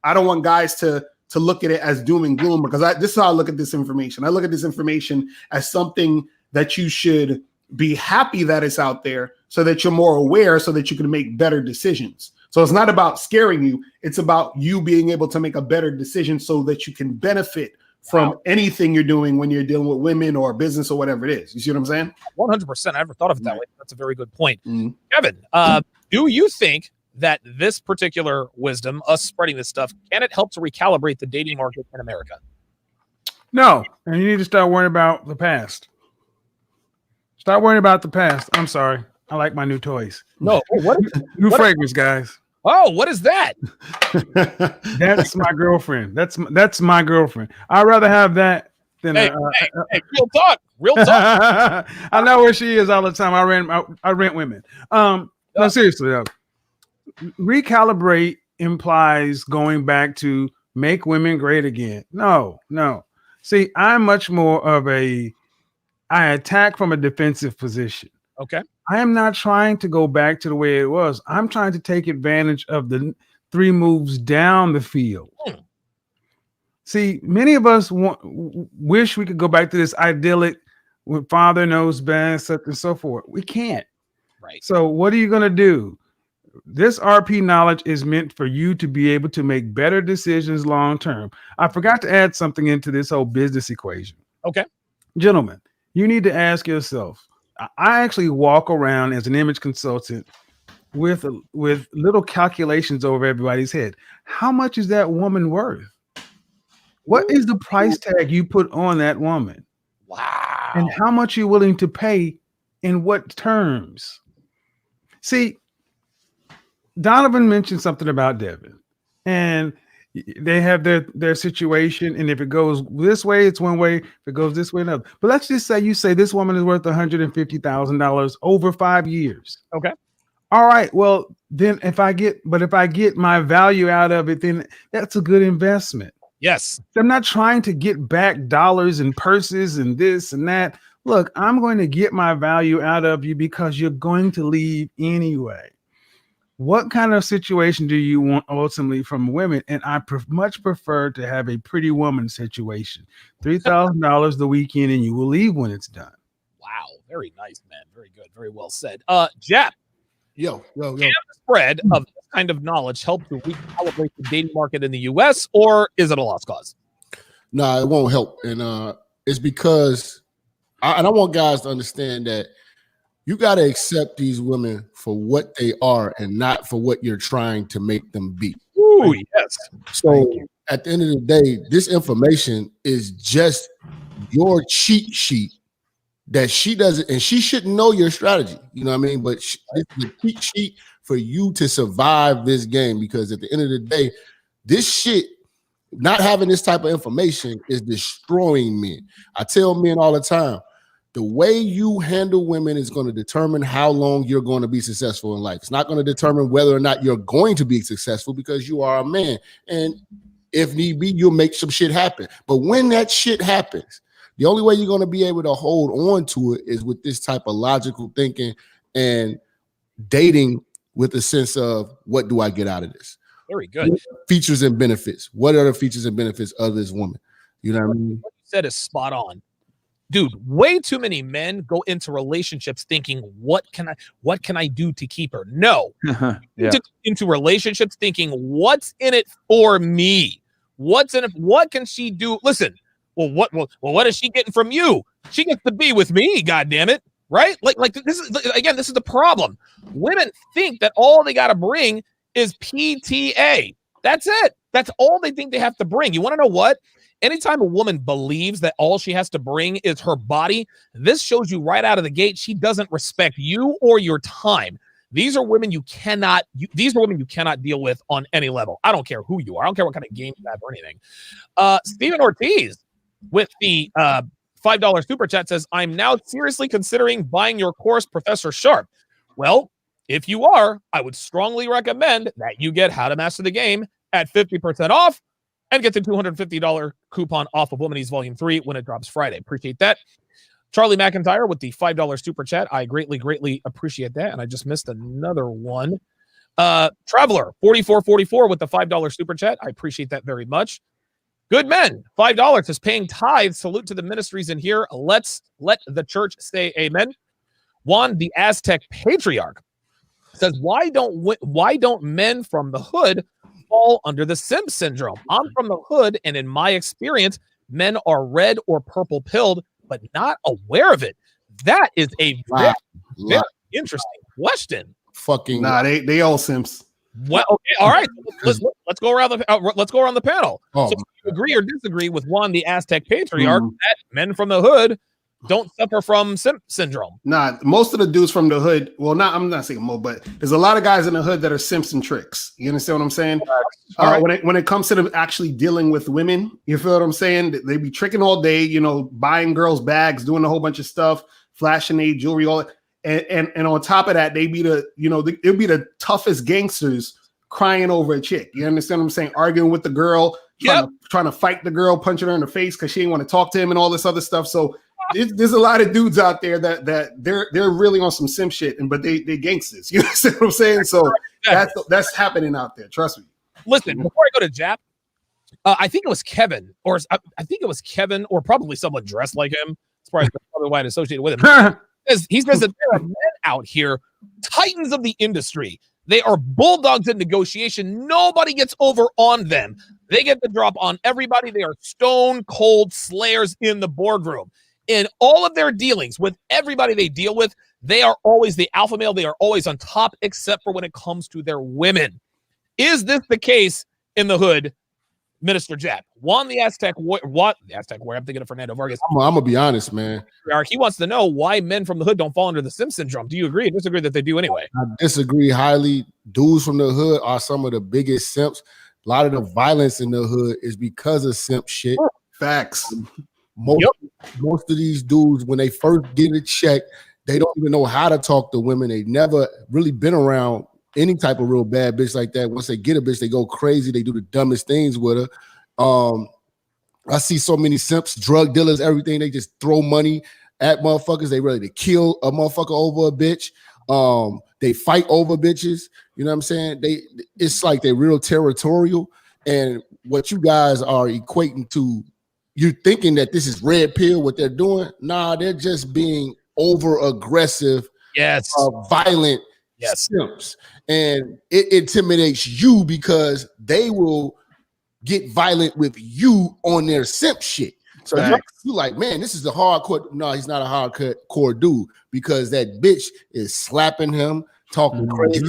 want guys to look at it as doom and gloom, because this is how I look at this information. I look at this information as something that you should be happy that it's out there, so that you're more aware, so that you can make better decisions. So it's not about scaring you. It's about you being able to make a better decision so that you can benefit from anything you're doing when you're dealing with women or business or whatever it is. You see what I'm saying? 100%. I never thought of it that way. That's a very good point. Kevin, do you think that this particular wisdom, us spreading this stuff, can it help to recalibrate the dating market in America? No. And you need to start worrying about the past. Stop worrying about the past. I'm sorry. I like my new toys. No. New fragrance, guys. Oh, what is that? That's my girlfriend. That's my girlfriend. I'd rather have that than hey, real talk. Real talk. I know where she is all the time. I rent women. No, seriously though. Recalibrate implies going back to make women great again. No. See, I'm much more of I attack from a defensive position. Okay. I am not trying to go back to the way it was. I'm trying to take advantage of the 3 moves down the field. See, many of us wish we could go back to this idyllic with father knows best, such and so forth. We can't. Right. So what are you going to do? This RP knowledge is meant for you to be able to make better decisions long term. I forgot to add something into this whole business equation. Okay. Gentlemen, you need to ask yourself, I actually walk around as an image consultant with little calculations over everybody's head. How much is that woman worth? What is the price tag you put on that woman? Wow. And how much you're willing to pay in what terms? See, Donovan mentioned something about Devin, and they have their situation, and if it goes this way, it's one way. If it goes this way, another. But let's just say you say this woman is worth $150,000 over 5 years. Okay. All right. Well, then if I get my value out of it, then that's a good investment. Yes. I'm not trying to get back dollars and purses and this and that. Look, I'm going to get my value out of you because you're going to leave anyway. What kind of situation do you want ultimately from women? And I much prefer to have a pretty woman situation. $3,000 the weekend, and you will leave when it's done. Wow. Very nice, man. Very good. Very well said. Jeff. Yo. Can the spread of this kind of knowledge help to recalibrate the dating market in the U.S., or is it a lost cause? No, it won't help. And it's because I want guys to understand that you got to accept these women for what they are and not for what you're trying to make them be. Ooh, yes. So at the end of the day, this information is just your cheat sheet that she doesn't, and she shouldn't know your strategy. You know what I mean? But this is a cheat sheet for you to survive this game, because at the end of the day, this shit, not having this type of information is destroying men. I tell men all the time, the way you handle women is going to determine how long you're going to be successful in life. It's not going to determine whether or not you're going to be successful, because you are a man. And if need be, you'll make some shit happen. But when that shit happens, the only way you're going to be able to hold on to it is with this type of logical thinking and dating with a sense of, what do I get out of this? Very good. Features and benefits. What are the features and benefits of this woman? You know what I mean? What you said is spot on. Dude, way too many men go into relationships thinking, what can I do to keep her? No. Into relationships thinking, what's in it for me? What's in it? What can she do? Listen, what is she getting from you? She gets to be with me, God damn it. Right? Like this is the problem. Women think that all they got to bring is PTA. That's it. That's all they think they have to bring. You want to know what? Anytime a woman believes that all she has to bring is her body, this shows you right out of the gate she doesn't respect you or your time. These are women you cannot deal with on any level. I don't care who you are. I don't care what kind of game you have or anything. Steven Ortiz with the $5 super chat says, I'm now seriously considering buying your course, Professor Sharpe. Well, if you are, I would strongly recommend that you get How to Master the Game at 50% off and get the $250 coupon off of Woman Eats Volume 3 when it drops Friday. Appreciate that. Charlie McIntyre with the $5 super chat. I greatly appreciate that. And I just missed another one. Traveler 4444 with the $5 super chat. I appreciate that very much. Good Men, $5 is paying tithes. Salute to the ministries in here. Let's let the church say amen. Juan, the Aztec patriarch, says, why don't men from the hood fall under the simp syndrome? I'm from the hood, and in my experience, men are red or purple pilled, but not aware of it. That is a very interesting question. Fucking they all simps. Well, okay, all right. Let's go around the panel. Oh, so you agree or disagree with Juan, the Aztec patriarch, that men from the hood don't suffer from simp syndrome? Nah, most of the dudes from the hood, I'm not saying more, but there's a lot of guys in the hood that are simps and tricks. You understand what I'm saying? Right. When it comes to them actually dealing with women, you feel what I'm saying? They be tricking all day, buying girls bags, doing a whole bunch of stuff, flashing their jewelry, all that. And on top of that, they be they'll be the toughest gangsters crying over a chick. You understand what I'm saying? Arguing with the girl, trying to fight the girl, punching her in the face because she didn't want to talk to him and all this other stuff. So there's a lot of dudes out there that they're really on some simp shit, but they gangsters. You understand what I'm saying? So that's happening out there. Trust me. Listen, before I go to Jap, I think it was Kevin, or probably someone dressed like him. It's probably why I associated with him. He says that there are men out here, titans of the industry. They are bulldogs in negotiation. Nobody gets over on them. They get the drop on everybody. They are stone cold slayers in the boardroom. In all of their dealings with everybody they deal with, they are always the alpha male. They are always on top, except for when it comes to their women. Is this the case in the hood? Minister Jap won the Aztec War. What the Aztec War? I'm thinking of Fernando Vargas. I'm gonna be honest, man. He wants to know why men from the hood don't fall under the simp syndrome. Do you agree or disagree that they do anyway? I disagree highly. Dudes from the hood are some of the biggest simps. A lot of the violence in the hood is because of simp shit. Facts. Most of these dudes, when they first get a check, they don't even know how to talk to women. They've never really been around any type of real bad bitch like that. Once they get a bitch, they go crazy. They do the dumbest things with her. I see so many simps, drug dealers, everything. They just throw money at motherfuckers. They ready to kill a motherfucker over a bitch. They fight over bitches. You know what I'm saying? It's like they're real territorial. And what you guys are equating to, you're thinking that this is red pill, what they're doing. Nah, they're just being over aggressive, violent simps. And it intimidates you because they will get violent with you on their simp shit. So you like, man, this is a hardcore. No, he's not a hardcore dude because that bitch is slapping him, talking crazy,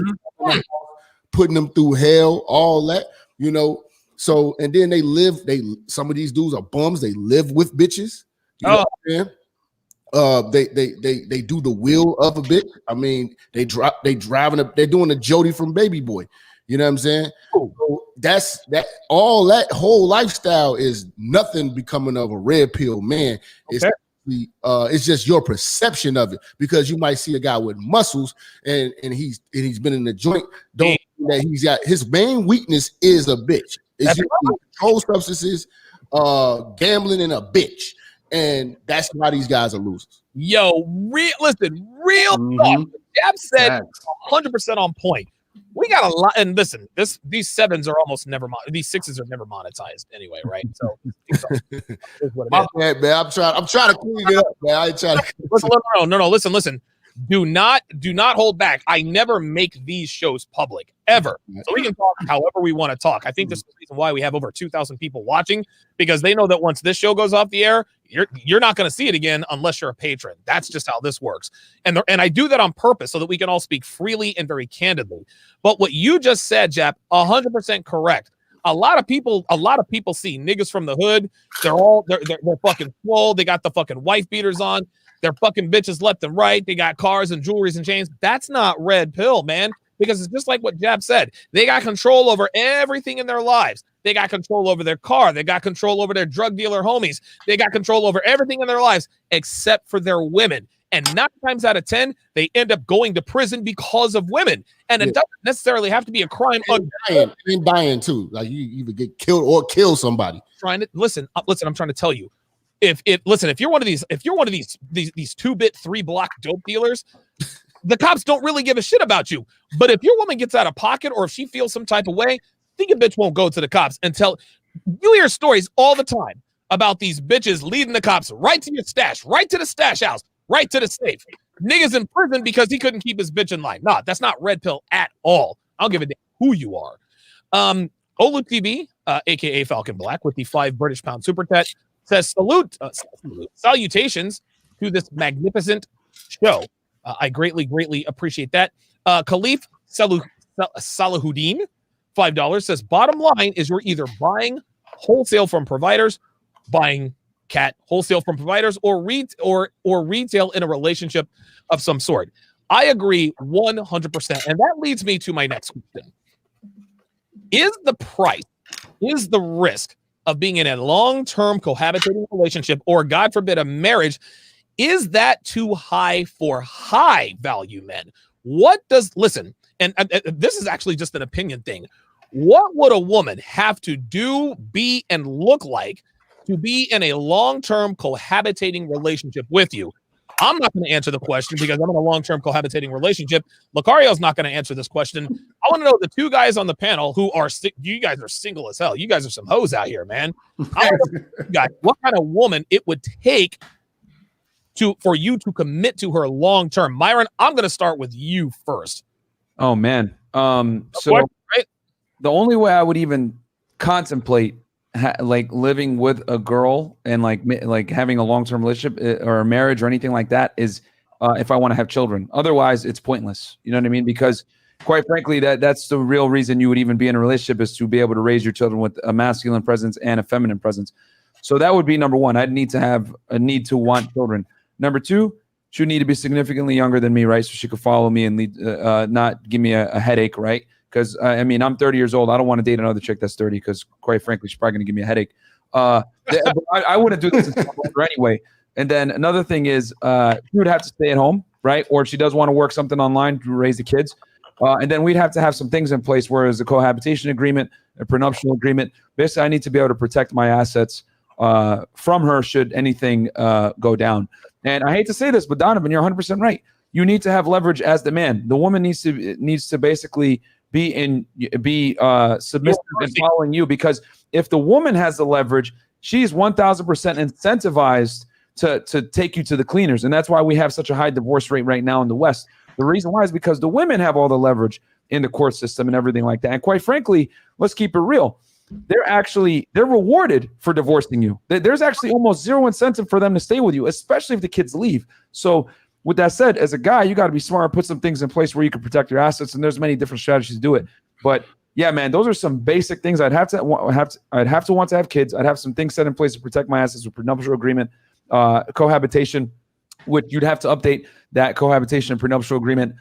putting him through hell, all that, you know. So, and then some of these dudes are bums. They live with bitches. You know what I'm saying? They do the will of a bitch. I mean, they're doing a Jody from Baby Boy. You know what I'm saying? So that's all that whole lifestyle is nothing becoming of a red pill man. It's just your perception of it because you might see a guy with muscles and he's been in the joint. Don't that he's got his main weakness is a bitch. It's just controlled substances, gambling, and a bitch. And that's why these guys are losers. Yo, real talk. Jab said 100% on point. We got a lot, and listen, these sevens are almost never these sixes are never monetized anyway, right? So my bad, man. I'm trying to clean it up, man. I ain't trying to no. Listen. Do not hold back. I never make these shows public ever. So we can talk however we want to talk. I think this is the reason why we have over 2,000 people watching, because they know that once this show goes off the air, you're not going to see it again unless you're a patron. That's just how this works. And I do that on purpose so that we can all speak freely and very candidly. But what you just said, Jap, 100% correct. A lot of people see niggas from the hood. They're fucking swole. They got the fucking wife beaters on. They're fucking bitches left and right. They got cars and jewelries and chains. That's not red pill, man, because it's just like what Jab said. They got control over everything in their lives. They got control over their car. They got control over their drug dealer homies. They got control over everything in their lives except for their women. And 9 times out of 10, they end up going to prison because of women. And it doesn't necessarily have to be a crime. And dying too. Like you either get killed or kill somebody. Listen, I'm trying to tell you. If you're one of these 2-bit 3-block dope dealers, the cops don't really give a shit about you. But if your woman gets out of pocket or if she feels some type of way, think a bitch won't go to the cops and tell. You hear stories all the time about these bitches leading the cops right to your stash, right to the stash house, right to the safe. Niggas in prison because he couldn't keep his bitch in line. Nah, that's not red pill at all. I'll give a damn who you are. Olu TV, aka Falcon Black, with the 5 British pound super chat, says salutations to this magnificent show. I greatly appreciate that. Khalif Salahuddin, $5, says bottom line is you're either buying wholesale from providers, buying cat wholesale from providers, or retail in a relationship of some sort. I agree 100%, and that leads me to my next question: is the risk of being in a long-term cohabitating relationship, or God forbid a marriage, is that too high for high value men? Listen, and this is actually just an opinion thing. What would a woman have to do, be, and look like to be in a long-term cohabitating relationship with you? I'm not going to answer the question because I'm in a long-term cohabitating relationship. Lucario's not going to answer this question. I want to know the 2 guys on the panel who are you guys are single as hell. You guys are some hoes out here, man. I want to know you guys, what kind of woman it would take for you to commit to her long-term. Myron, I'm going to start with you first. Oh man. So the only way I would even contemplate like living with a girl and like having a long-term relationship or a marriage or anything like that is if I want to have children. Otherwise, it's pointless. You know what I mean? Because quite frankly, that's the real reason you would even be in a relationship, is to be able to raise your children with a masculine presence and a feminine presence. So that would be number one. I'd need to have a need to want children. Number two, she would need to be significantly younger than me, right? So she could follow me and lead, not give me a headache, right? Because I mean, I'm 30 years old. I don't want to date another chick that's 30 because, quite frankly, she's probably going to give me a headache. I wouldn't do this anyway. And then another thing is, she would have to stay at home, right? Or if she does want to work something online to raise the kids. And then we'd have to have some things in place, whereas a cohabitation agreement, a prenuptial agreement. Basically, I need to be able to protect my assets from her should anything go down. And I hate to say this, but Donovan, you're 100% right. You need to have leverage as the man. The woman needs to basically be submissive and following you, because if the woman has the leverage, she's 1,000% incentivized to take you to the cleaners. And that's why we have such a high divorce rate right now in the West. The reason why is because the women have all the leverage in the court system and everything like that. And quite frankly, let's keep it real. They're rewarded for divorcing you. There's actually almost zero incentive for them to stay with you, especially if the kids leave. So with that said, as a guy, you got to be smart, put some things in place where you can protect your assets. And there's many different strategies to do it. But yeah, man, those are some basic things. I'd have to want to have kids. I'd have some things set in place to protect my assets with prenuptial agreement, cohabitation, which you'd have to update that cohabitation and prenuptial agreement,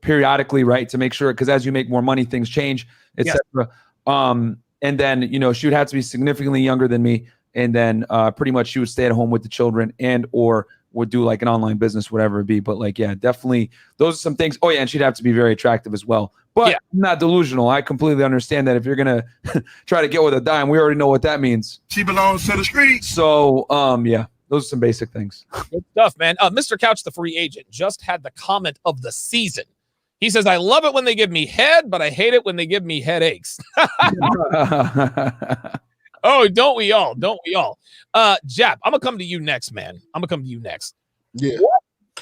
periodically, right? To make sure, because as you make more money, things change, etc. And then, she would have to be significantly younger than me. And then pretty much she would stay at home with the children and or would do like an online business, whatever it be. But like, yeah, definitely those are some things. Oh yeah. And she'd have to be very attractive as well. But I'm not delusional. I completely understand that if you're going to try to get with a dime, we already know what that means. She belongs to the streets. So yeah, those are some basic things. Good stuff, man. Mr. Couch, the free agent, just had the comment of the season. He says, I love it when they give me head, but I hate it when they give me headaches. Oh, don't we all? Don't we all? Jap, I'm going to come to you next, man. I'm going to come to you next. Yeah.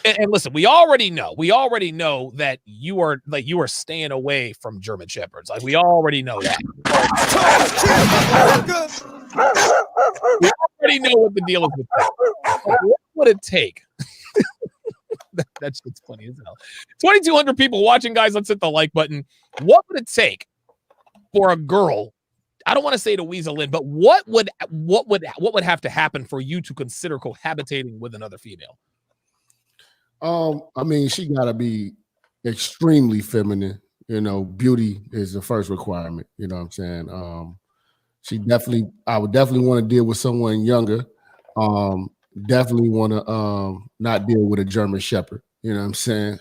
And listen, we already know that you are staying away from German Shepherds. Like, we already know that. We already know what the deal is with that. What would it take? That's funny as hell. 2,200 people watching, guys. Let's hit the like button. What would it take for a girl? I don't want to say to weasel in, but what would have to happen for you to consider cohabitating with another female? I mean, she gotta be extremely feminine. Beauty is the first requirement. You know what I'm saying? I would definitely want to deal with someone younger. Definitely want to not deal with a German Shepherd. You know what I'm saying?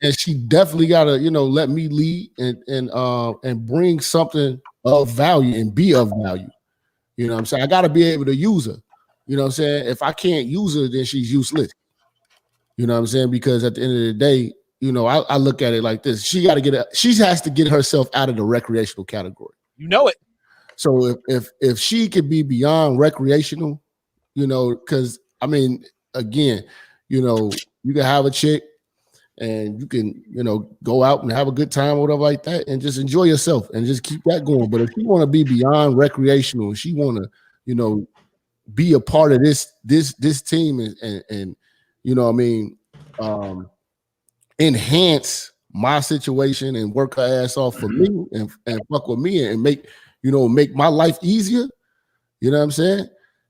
And she definitely gotta, let me lead and bring something of value and be of value. You know what I'm saying? I gotta be able to use her. You know what I'm saying? If I can't use her, then she's useless. You know what I'm saying? Because at the end of the day, I look at it like this. She has to get herself out of the recreational category. You know it. So if she could be beyond recreational, because I mean, again, you can have a chick and you can, go out and have a good time or whatever like that and just enjoy yourself and just keep that going. But if you want to be beyond recreational, she want to, be a part of this team and what I mean, enhance my situation and work her ass off for me and fuck with me and make my life easier. You know what I'm saying?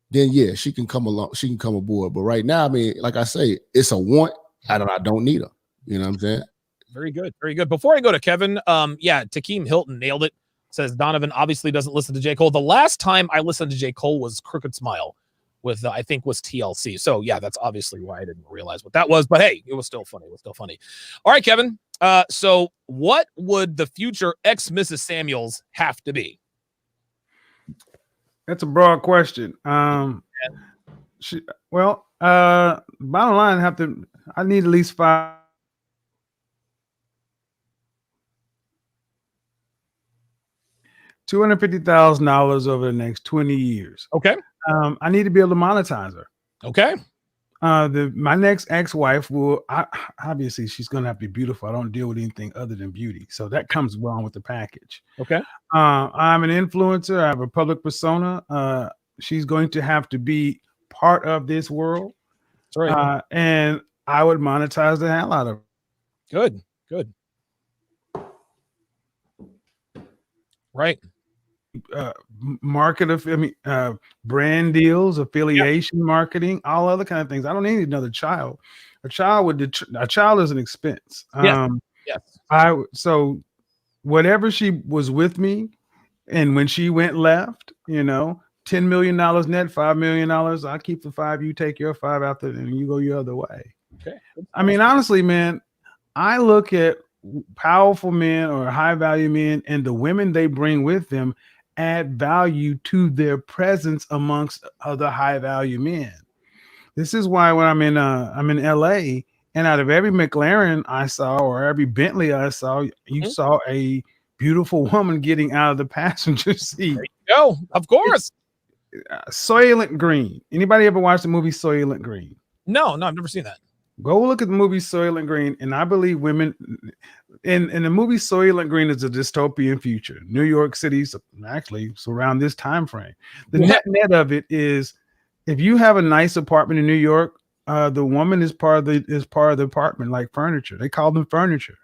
Then yeah, she can come along. She can come aboard. But right now, I mean, like I say, it's a want. I don't need her. You know what I'm saying? Very good. Very good. Before I go to Kevin, Takeem Hilton nailed it. Says Donovan obviously doesn't listen to J. Cole. The last time I listened to J. Cole was Crooked Smile with, I think was TLC. So yeah, that's obviously why I didn't realize what that was, but hey, it was still funny. All right, Kevin. So what would the future ex-Mrs. Samuels have to be? That's a broad question. Bottom line, I need at least $250,000 over the next 20 years. Okay. I need to be able to monetize her. Okay. My next ex-wife obviously she's going to have to be beautiful. I don't deal with anything other than beauty. So that comes along with the package. Okay. I'm an influencer. I have a public persona. She's going to have to be part of this world. That's right. And I would monetize the hell out of it. Good. Good. Right. Brand deals, affiliation marketing, all other kind of things. I don't need another child. A child is an expense. Yes. So whatever she was with me, and when she went left, $10 million net, $5 million. I keep the 5, you take your 5 after, and you go your other way. Okay. I mean, honestly, man, I look at powerful men or high value men, and the women they bring with them add value to their presence amongst other high value men. This is why when I'm in LA, and out of every McLaren I saw or every Bentley I saw, you saw a beautiful woman getting out of the passenger seat. There you go. Of course. Soylent Green. Anybody ever watched the movie Soylent Green? No, I've never seen that. Go look at the movie Soylent Green, and I believe women in the movie Soylent Green is a dystopian future. New York City's actually around this time frame. The net of it is, if you have a nice apartment in New York, the woman is part of the apartment, like furniture. They call them furniture.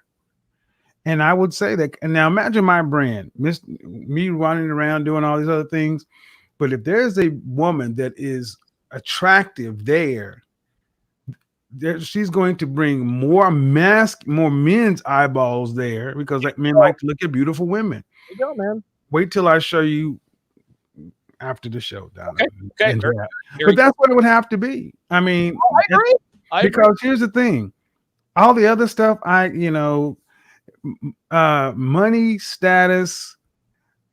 And I would say that. And now imagine my brand, me running around doing all these other things. But if there's a woman that is attractive there, she's going to bring more men's eyeballs there, because men like to look at beautiful women. There you go, man. Wait till I show you after the show, Donovan. Okay. But that's what it would have to be. I mean, I agree. Because here's the thing: all the other stuff, money, status,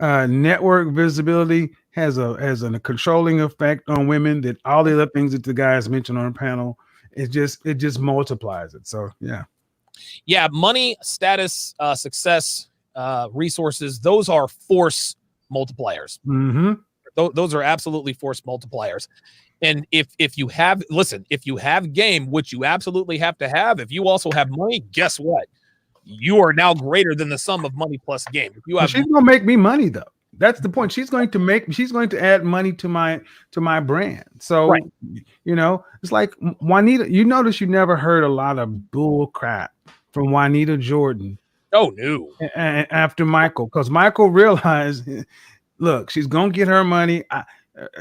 network visibility has a controlling effect on women that all the other things that the guys mentioned on the panel. It just multiplies it. So yeah, money, status, success, resources, those are force multipliers. Mm-hmm. Those are absolutely force multipliers. And if you have game, which you absolutely have to have, if you also have money, guess what? You are now greater than the sum of money plus game. If you have, she's gonna make me money though. That's the point. She's going to add money to my brand. So, right. It's like Juanita. You notice you never heard a lot of bull crap from Juanita Jordan. Oh, no. After Michael, because Michael realized, look, she's going to get her money.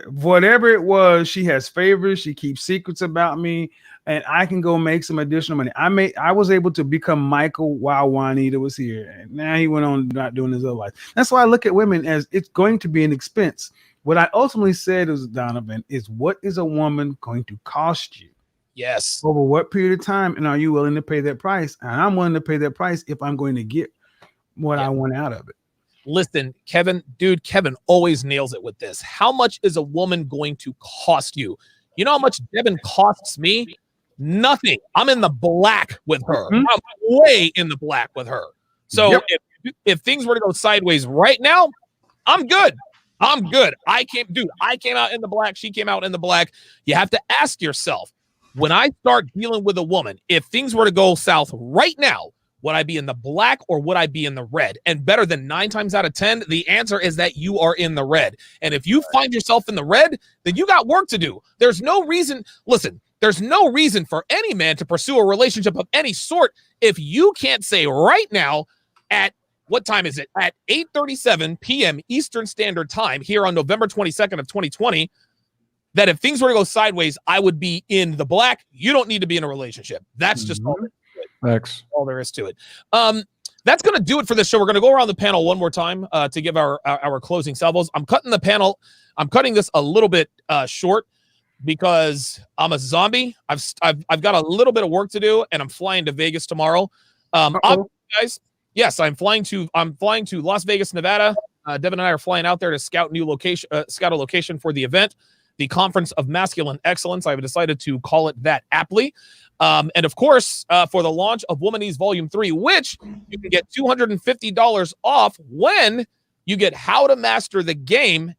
Whatever it was, she has favors. She keeps secrets about me, and I can go make some additional money. I was able to become Michael while Juanita was here, and now he went on not doing his other life. That's why I look at women as it's going to be an expense. What I ultimately said is, Donovan, is what is a woman going to cost you? Yes. Over what period of time, and are you willing to pay that price? And I'm willing to pay that price if I'm going to get what I want out of it. Listen, Kevin always nails it with this. How much is a woman going to cost you? You know how much Devin costs me? Nothing. I'm in the black with her. Mm-hmm. I'm way in the black with her. So if things were to go sideways right now, I'm good. I came out in the black. She came out in the black. You have to ask yourself, when I start dealing with a woman, if things were to go south right now, would I be in the black or would I be in the red? And better than 9 times out of 10, the answer is that you are in the red. And if you find yourself in the red, then you got work to do. There's no reason for any man to pursue a relationship of any sort if you can't say right now at what time is it? At 8:37 p.m. Eastern Standard Time here on November 22nd of 2020, that if things were to go sideways, I would be in the black. You don't need to be in a relationship. That's just all there is to it. That's going to do it for this show. We're going to go around the panel one more time to give our closing salvos. I'm cutting this a little bit short because I'm a zombie. I've got a little bit of work to do, and I'm flying to Vegas tomorrow. Guys, yes, I'm flying to Las Vegas, Nevada. Devin and I are flying out there to scout a location for the event, the Conference of Masculine Excellence. I've decided to call it that aptly. And of course, for the launch of Womanese Volume 3, which you can get $250 off when you get How to Master the Game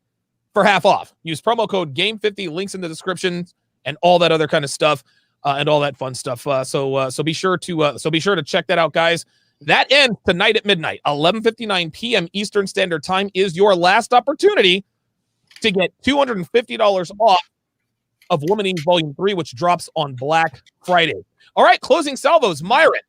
for half off. Use promo code GAME50, links in the description, and all that other kind of stuff, and all that fun stuff. So be sure to check that out, guys. That ends tonight at midnight, 11:59 p.m. Eastern Standard Time is your last opportunity to get $250 off of Womanese Volume 3, which drops on Black Friday. All right, closing salvos, Myron.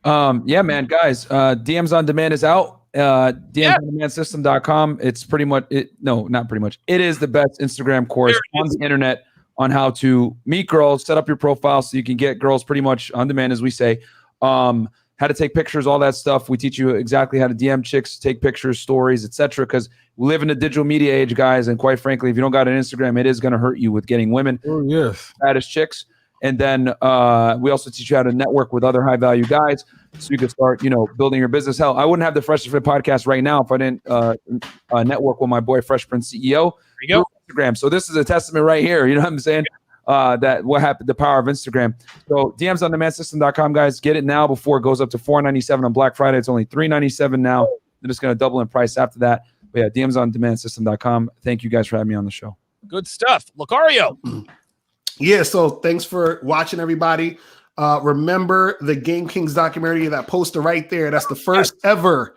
Yeah, man, guys, DMs on Demand is out. DMsOnDemandSystem.com. It's pretty much it. No, not pretty much. It is the best Instagram course on the internet on how to meet girls, set up your profile so you can get girls pretty much on demand, as we say. How to take pictures, all that stuff. We teach you exactly how to DM chicks, take pictures, stories, etc. Because we live in a digital media age, guys, and quite frankly, if you don't got an Instagram, it is going to hurt you with getting women. Oh yes, baddest chicks. And then we also teach you how to network with other high-value guys, so you can start, building your business. Hell, I wouldn't have the Fresh Fit podcast right now if I didn't network with my boy Fresh Prince CEO through Instagram. So this is a testament right here. You know what I'm saying? That what happened, the power of Instagram. So DMsOnDemandSystem.com, guys, get it now before it goes up to $4.97 on Black Friday. It's only $3.97 now. They're just going to double in price after that. But yeah, DMsOnDemandSystem.com. Thank you guys for having me on the show. Good stuff, Lucario. Yeah, so thanks for watching, everybody. Remember the Game Kings documentary, that poster right there. That's the first ever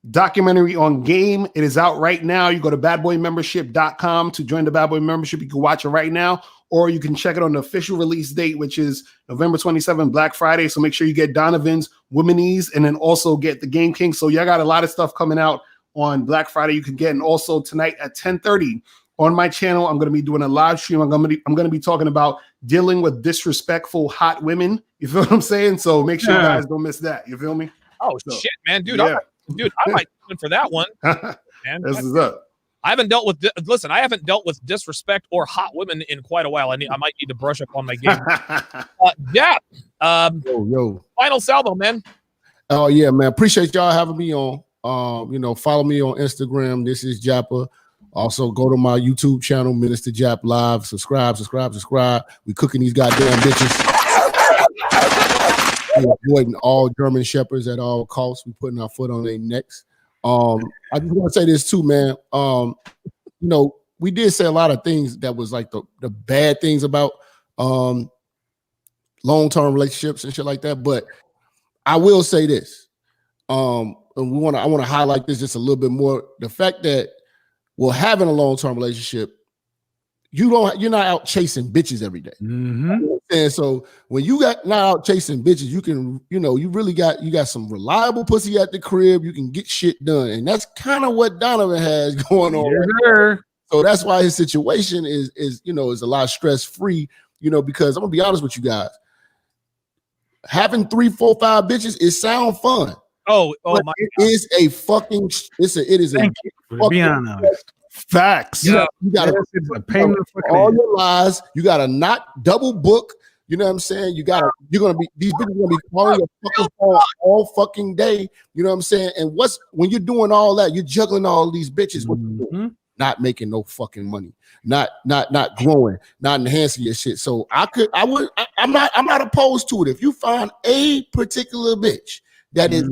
documentary on game. It is out right now. You go to badboymembership.com to join the Bad Boy membership. You can watch it right now, or you can check it on the official release date, which is November 27th, Black Friday. So make sure you get Donovan's Womanese and then also get the Game Kings. So y'all got a lot of stuff coming out on Black Friday you can get. And also tonight at 10:30 on my channel, I'm going to be doing a live stream. I'm going to be talking about dealing with disrespectful hot women. You feel what I'm saying? So make sure you guys don't miss that. You feel me? Oh, so, shit, man. Dude, yeah. I might tune for that one. Man, this is up. I haven't dealt with disrespect or hot women in quite a while. I might need to brush up on my game. Yeah. Yo. Final salvo, man. Oh yeah, man. Appreciate y'all having me on. Follow me on Instagram. This is Jappa. Also, go to my YouTube channel, Minister Jap Live. Subscribe. We cooking these goddamn bitches. We're avoiding all German shepherds at all costs. We putting our foot on their necks. I just want to say this too, man. We did say a lot of things that was like the bad things about long-term relationships and shit like that. But I will say this. And I want to highlight this just a little bit more. The fact that having a long-term relationship, you're not out chasing bitches every day. Mm-hmm. And so when you not out chasing bitches, you can, you really got some reliable pussy at the crib. You can get shit done. And that's kind of what Donovan has going on. Right. So that's why his situation is a lot stress-free, because I'm gonna be honest with you guys. Having 3, 4, 5 bitches, it sounds fun. Oh my! It is a fucking. It is a. Be honest. Facts. You gotta pay all your lies. You gotta not double book. You know what I'm saying? these bitches gonna be calling your fucking phone all fucking day. You know what I'm saying? And when you're doing all that, you're juggling all these bitches. What you doing? Not making no fucking money, not growing, not enhancing your shit. So I'm not opposed to it. If you find a particular bitch that is a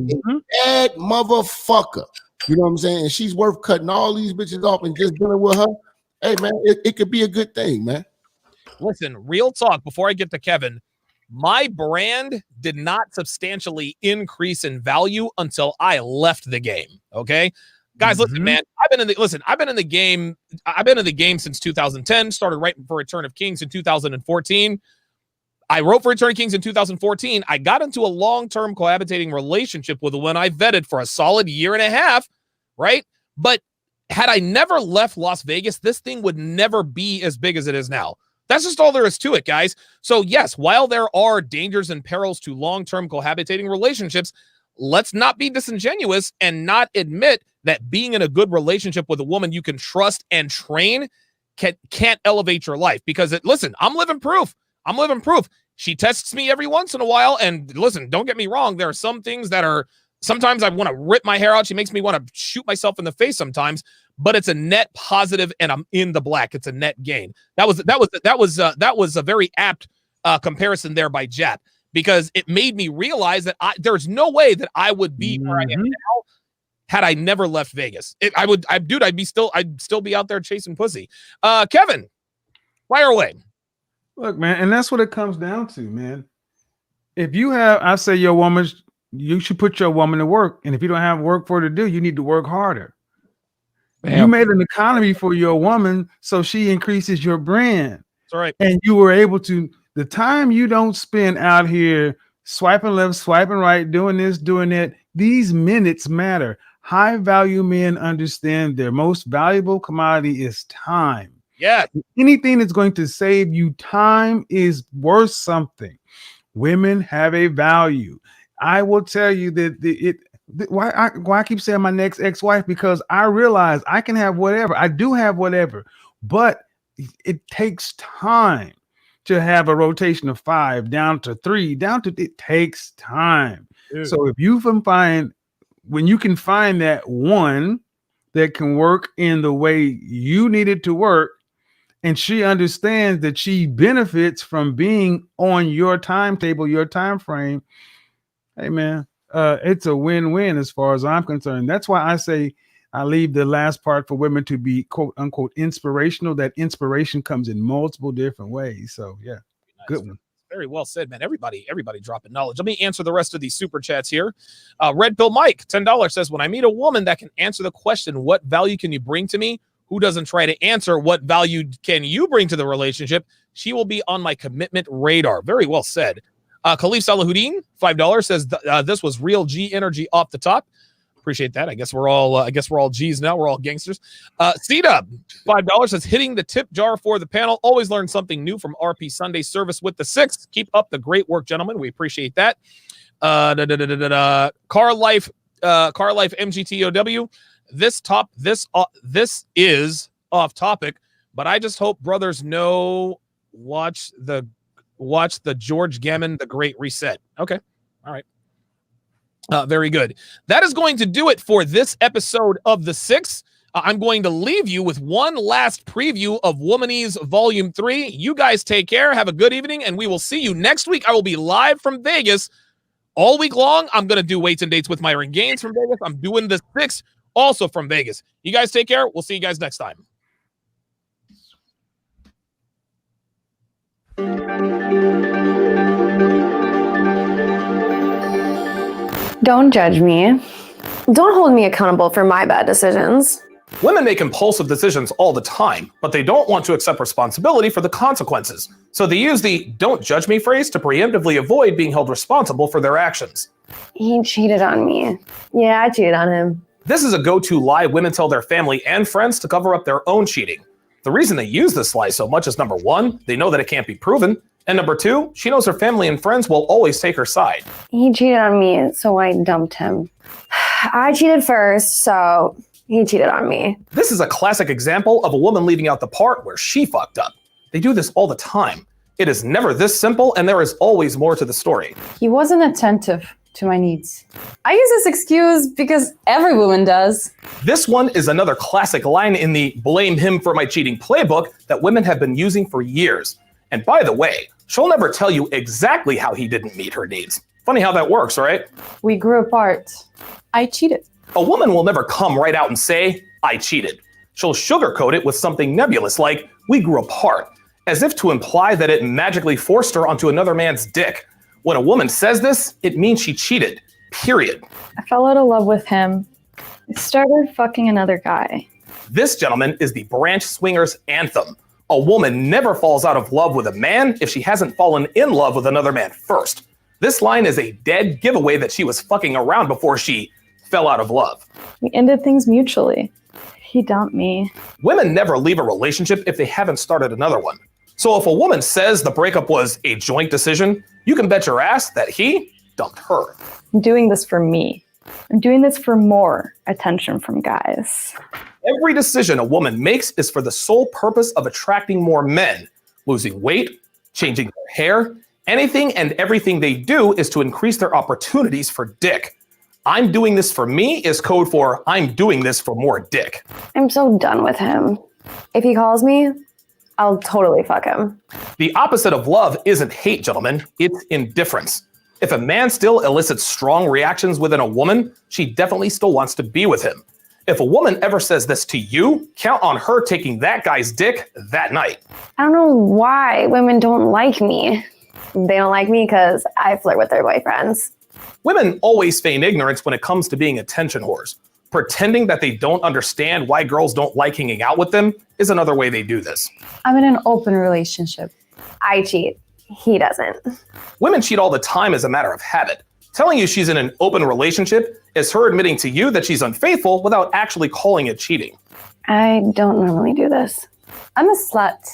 bad motherfucker, you know what I'm saying, and she's worth cutting all these bitches off and just dealing with her, hey man, it could be a good thing, man. Listen, real talk, before I get to Kevin, my brand did not substantially increase in value until I left the game. Okay. Guys, listen, man, I've been in the game since 2010, started writing for Return of Kings in 2014. I wrote for Return of Kings in 2014. I got into a long-term cohabitating relationship with a woman I vetted for a solid year and a half, right? But had I never left Las Vegas, this thing would never be as big as it is now. That's just all there is to it, guys. So yes, while there are dangers and perils to long-term cohabitating relationships, let's not be disingenuous and not admit that being in a good relationship with a woman you can trust and train can't elevate your life. Because listen, I'm living proof. She tests me every once in a while. And listen, don't get me wrong. There are some things that are, sometimes I want to rip my hair out. She makes me want to shoot myself in the face sometimes, but it's a net positive and I'm in the black. It's a net gain. That was a very apt comparison there by Jap, because it made me realize that there's no way that I would be where I am now had I never left Vegas. I'd still be out there chasing pussy. Kevin, fire away. Look, man, and that's what it comes down to, man. If you have, I say your woman, you should put your woman to work. And if you don't have work for her to do, you need to work harder. Bam. You made an economy for your woman, so she increases your brand. That's right. And you were able to, the time you don't spend out here swiping left, swiping right, doing this, doing that, these minutes matter. High value men understand their most valuable commodity is time. Yeah. Anything that's going to save you time is worth something. Women have a value. I will tell you that why I keep saying my next ex-wife, because I realize I can have whatever. I do have whatever, but it takes time to have a rotation of 5 down to 3, it takes time. Dude. So if you can find, when you can find that one that can work in the way you need it to work, and she understands that she benefits from being on your timetable, your time frame, hey man, it's a win-win as far as I'm concerned. That's why I say I leave the last part for women to be quote unquote inspirational. That inspiration comes in multiple different ways. So yeah, nice. Good one. Very well said, man. Everybody dropping knowledge. Let me answer the rest of these super chats here. Red Pill Mike, $10 says, when I meet a woman that can answer the question, what value can you bring to me? Who doesn't try to answer what value can you bring to the relationship? She will be on my commitment radar. Very well said. Khalif Salahuddin, $5 says, this was real G energy off the top. Appreciate that. I guess we're all G's now. We're all gangsters. C-Dub, $5 says, hitting the tip jar for the panel. Always learn something new from RP Sunday service with the 6. Keep up the great work, gentlemen. We appreciate that. Car Life MGTOW. This is off topic, but I just hope brothers watch the George Gammon, The Great Reset. Okay. All right. Very good. That is going to do it for this episode of The 6. I'm going to leave you with one last preview of Womanese Volume 3. You guys take care. Have a good evening, and we will see you next week. I will be live from Vegas all week long. I'm going to do weights and dates with Myron Gaines from Vegas. I'm doing The 6 also from Vegas. You guys take care. We'll see you guys next time. Don't judge me. Don't hold me accountable for my bad decisions. Women make impulsive decisions all the time, but they don't want to accept responsibility for the consequences. So they use the "don't judge me" phrase to preemptively avoid being held responsible for their actions. He cheated on me. Yeah, I cheated on him. This is a go-to lie women tell their family and friends to cover up their own cheating. The reason they use this lie so much is, number 1, they know that it can't be proven, and number 2, she knows her family and friends will always take her side. He cheated on me, so I dumped him. I cheated first, so he cheated on me. This is a classic example of a woman leaving out the part where she fucked up. They do this all the time. It is never this simple, and there is always more to the story. He wasn't attentive to my needs. I use this excuse because every woman does. This one is another classic line in the "blame him for my cheating" playbook that women have been using for years. And by the way, she'll never tell you exactly how he didn't meet her needs. Funny how that works, right? We grew apart. I cheated. A woman will never come right out and say, "I cheated." She'll sugarcoat it with something nebulous like, "we grew apart," as if to imply that it magically forced her onto another man's dick. When a woman says this, it means she cheated, period. I fell out of love with him. I started fucking another guy. This, gentlemen, is the branch swingers anthem. A woman never falls out of love with a man if she hasn't fallen in love with another man first. This line is a dead giveaway that she was fucking around before she fell out of love. We ended things mutually. He dumped me. Women never leave a relationship if they haven't started another one. So if a woman says the breakup was a joint decision, you can bet your ass that he dumped her. I'm doing this for me. I'm doing this for more attention from guys. Every decision a woman makes is for the sole purpose of attracting more men. Losing weight, changing their hair, anything and everything they do is to increase their opportunities for dick. "I'm doing this for me" is code for "I'm doing this for more dick." I'm so done with him. If he calls me, I'll totally fuck him. The opposite of love isn't hate, gentlemen. It's indifference. If a man still elicits strong reactions within a woman, she definitely still wants to be with him. If a woman ever says this to you, count on her taking that guy's dick that night. I don't know why women don't like me. They don't like me because I flirt with their boyfriends. Women always feign ignorance when it comes to being attention whores. Pretending that they don't understand why girls don't like hanging out with them is another way they do this. I'm in an open relationship. I cheat. He doesn't. Women cheat all the time as a matter of habit. Telling you she's in an open relationship is her admitting to you that she's unfaithful without actually calling it cheating. I don't normally do this. I'm a slut,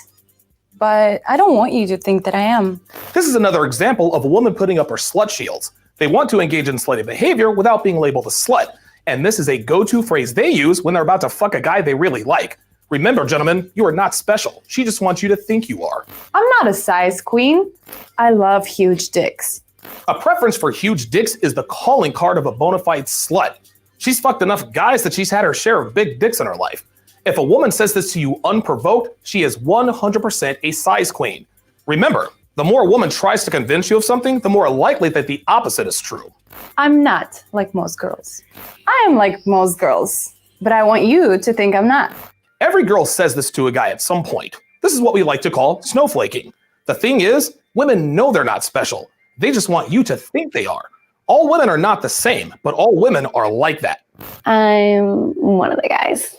but I don't want you to think that I am. This is another example of a woman putting up her slut shields. They want to engage in slutty behavior without being labeled a slut. And this is a go-to phrase they use when they're about to fuck a guy they really like. Remember, gentlemen, you are not special. She just wants you to think you are. I'm not a size queen. I love huge dicks. A preference for huge dicks is the calling card of a bona fide slut. She's fucked enough guys that she's had her share of big dicks in her life. If a woman says this to you unprovoked, she is 100% a size queen. Remember, the more a woman tries to convince you of something, the more likely that the opposite is true. I'm not like most girls. I am like most girls, but I want you to think I'm not. Every girl says this to a guy at some point. This is what we like to call snowflaking. The thing is, women know they're not special. They just want you to think they are. All women are not the same, but all women are like that. I'm one of the guys.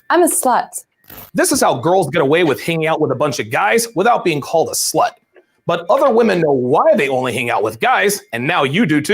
I'm a slut. This is how girls get away with hanging out with a bunch of guys without being called a slut. But other women know why they only hang out with guys, and now you do too.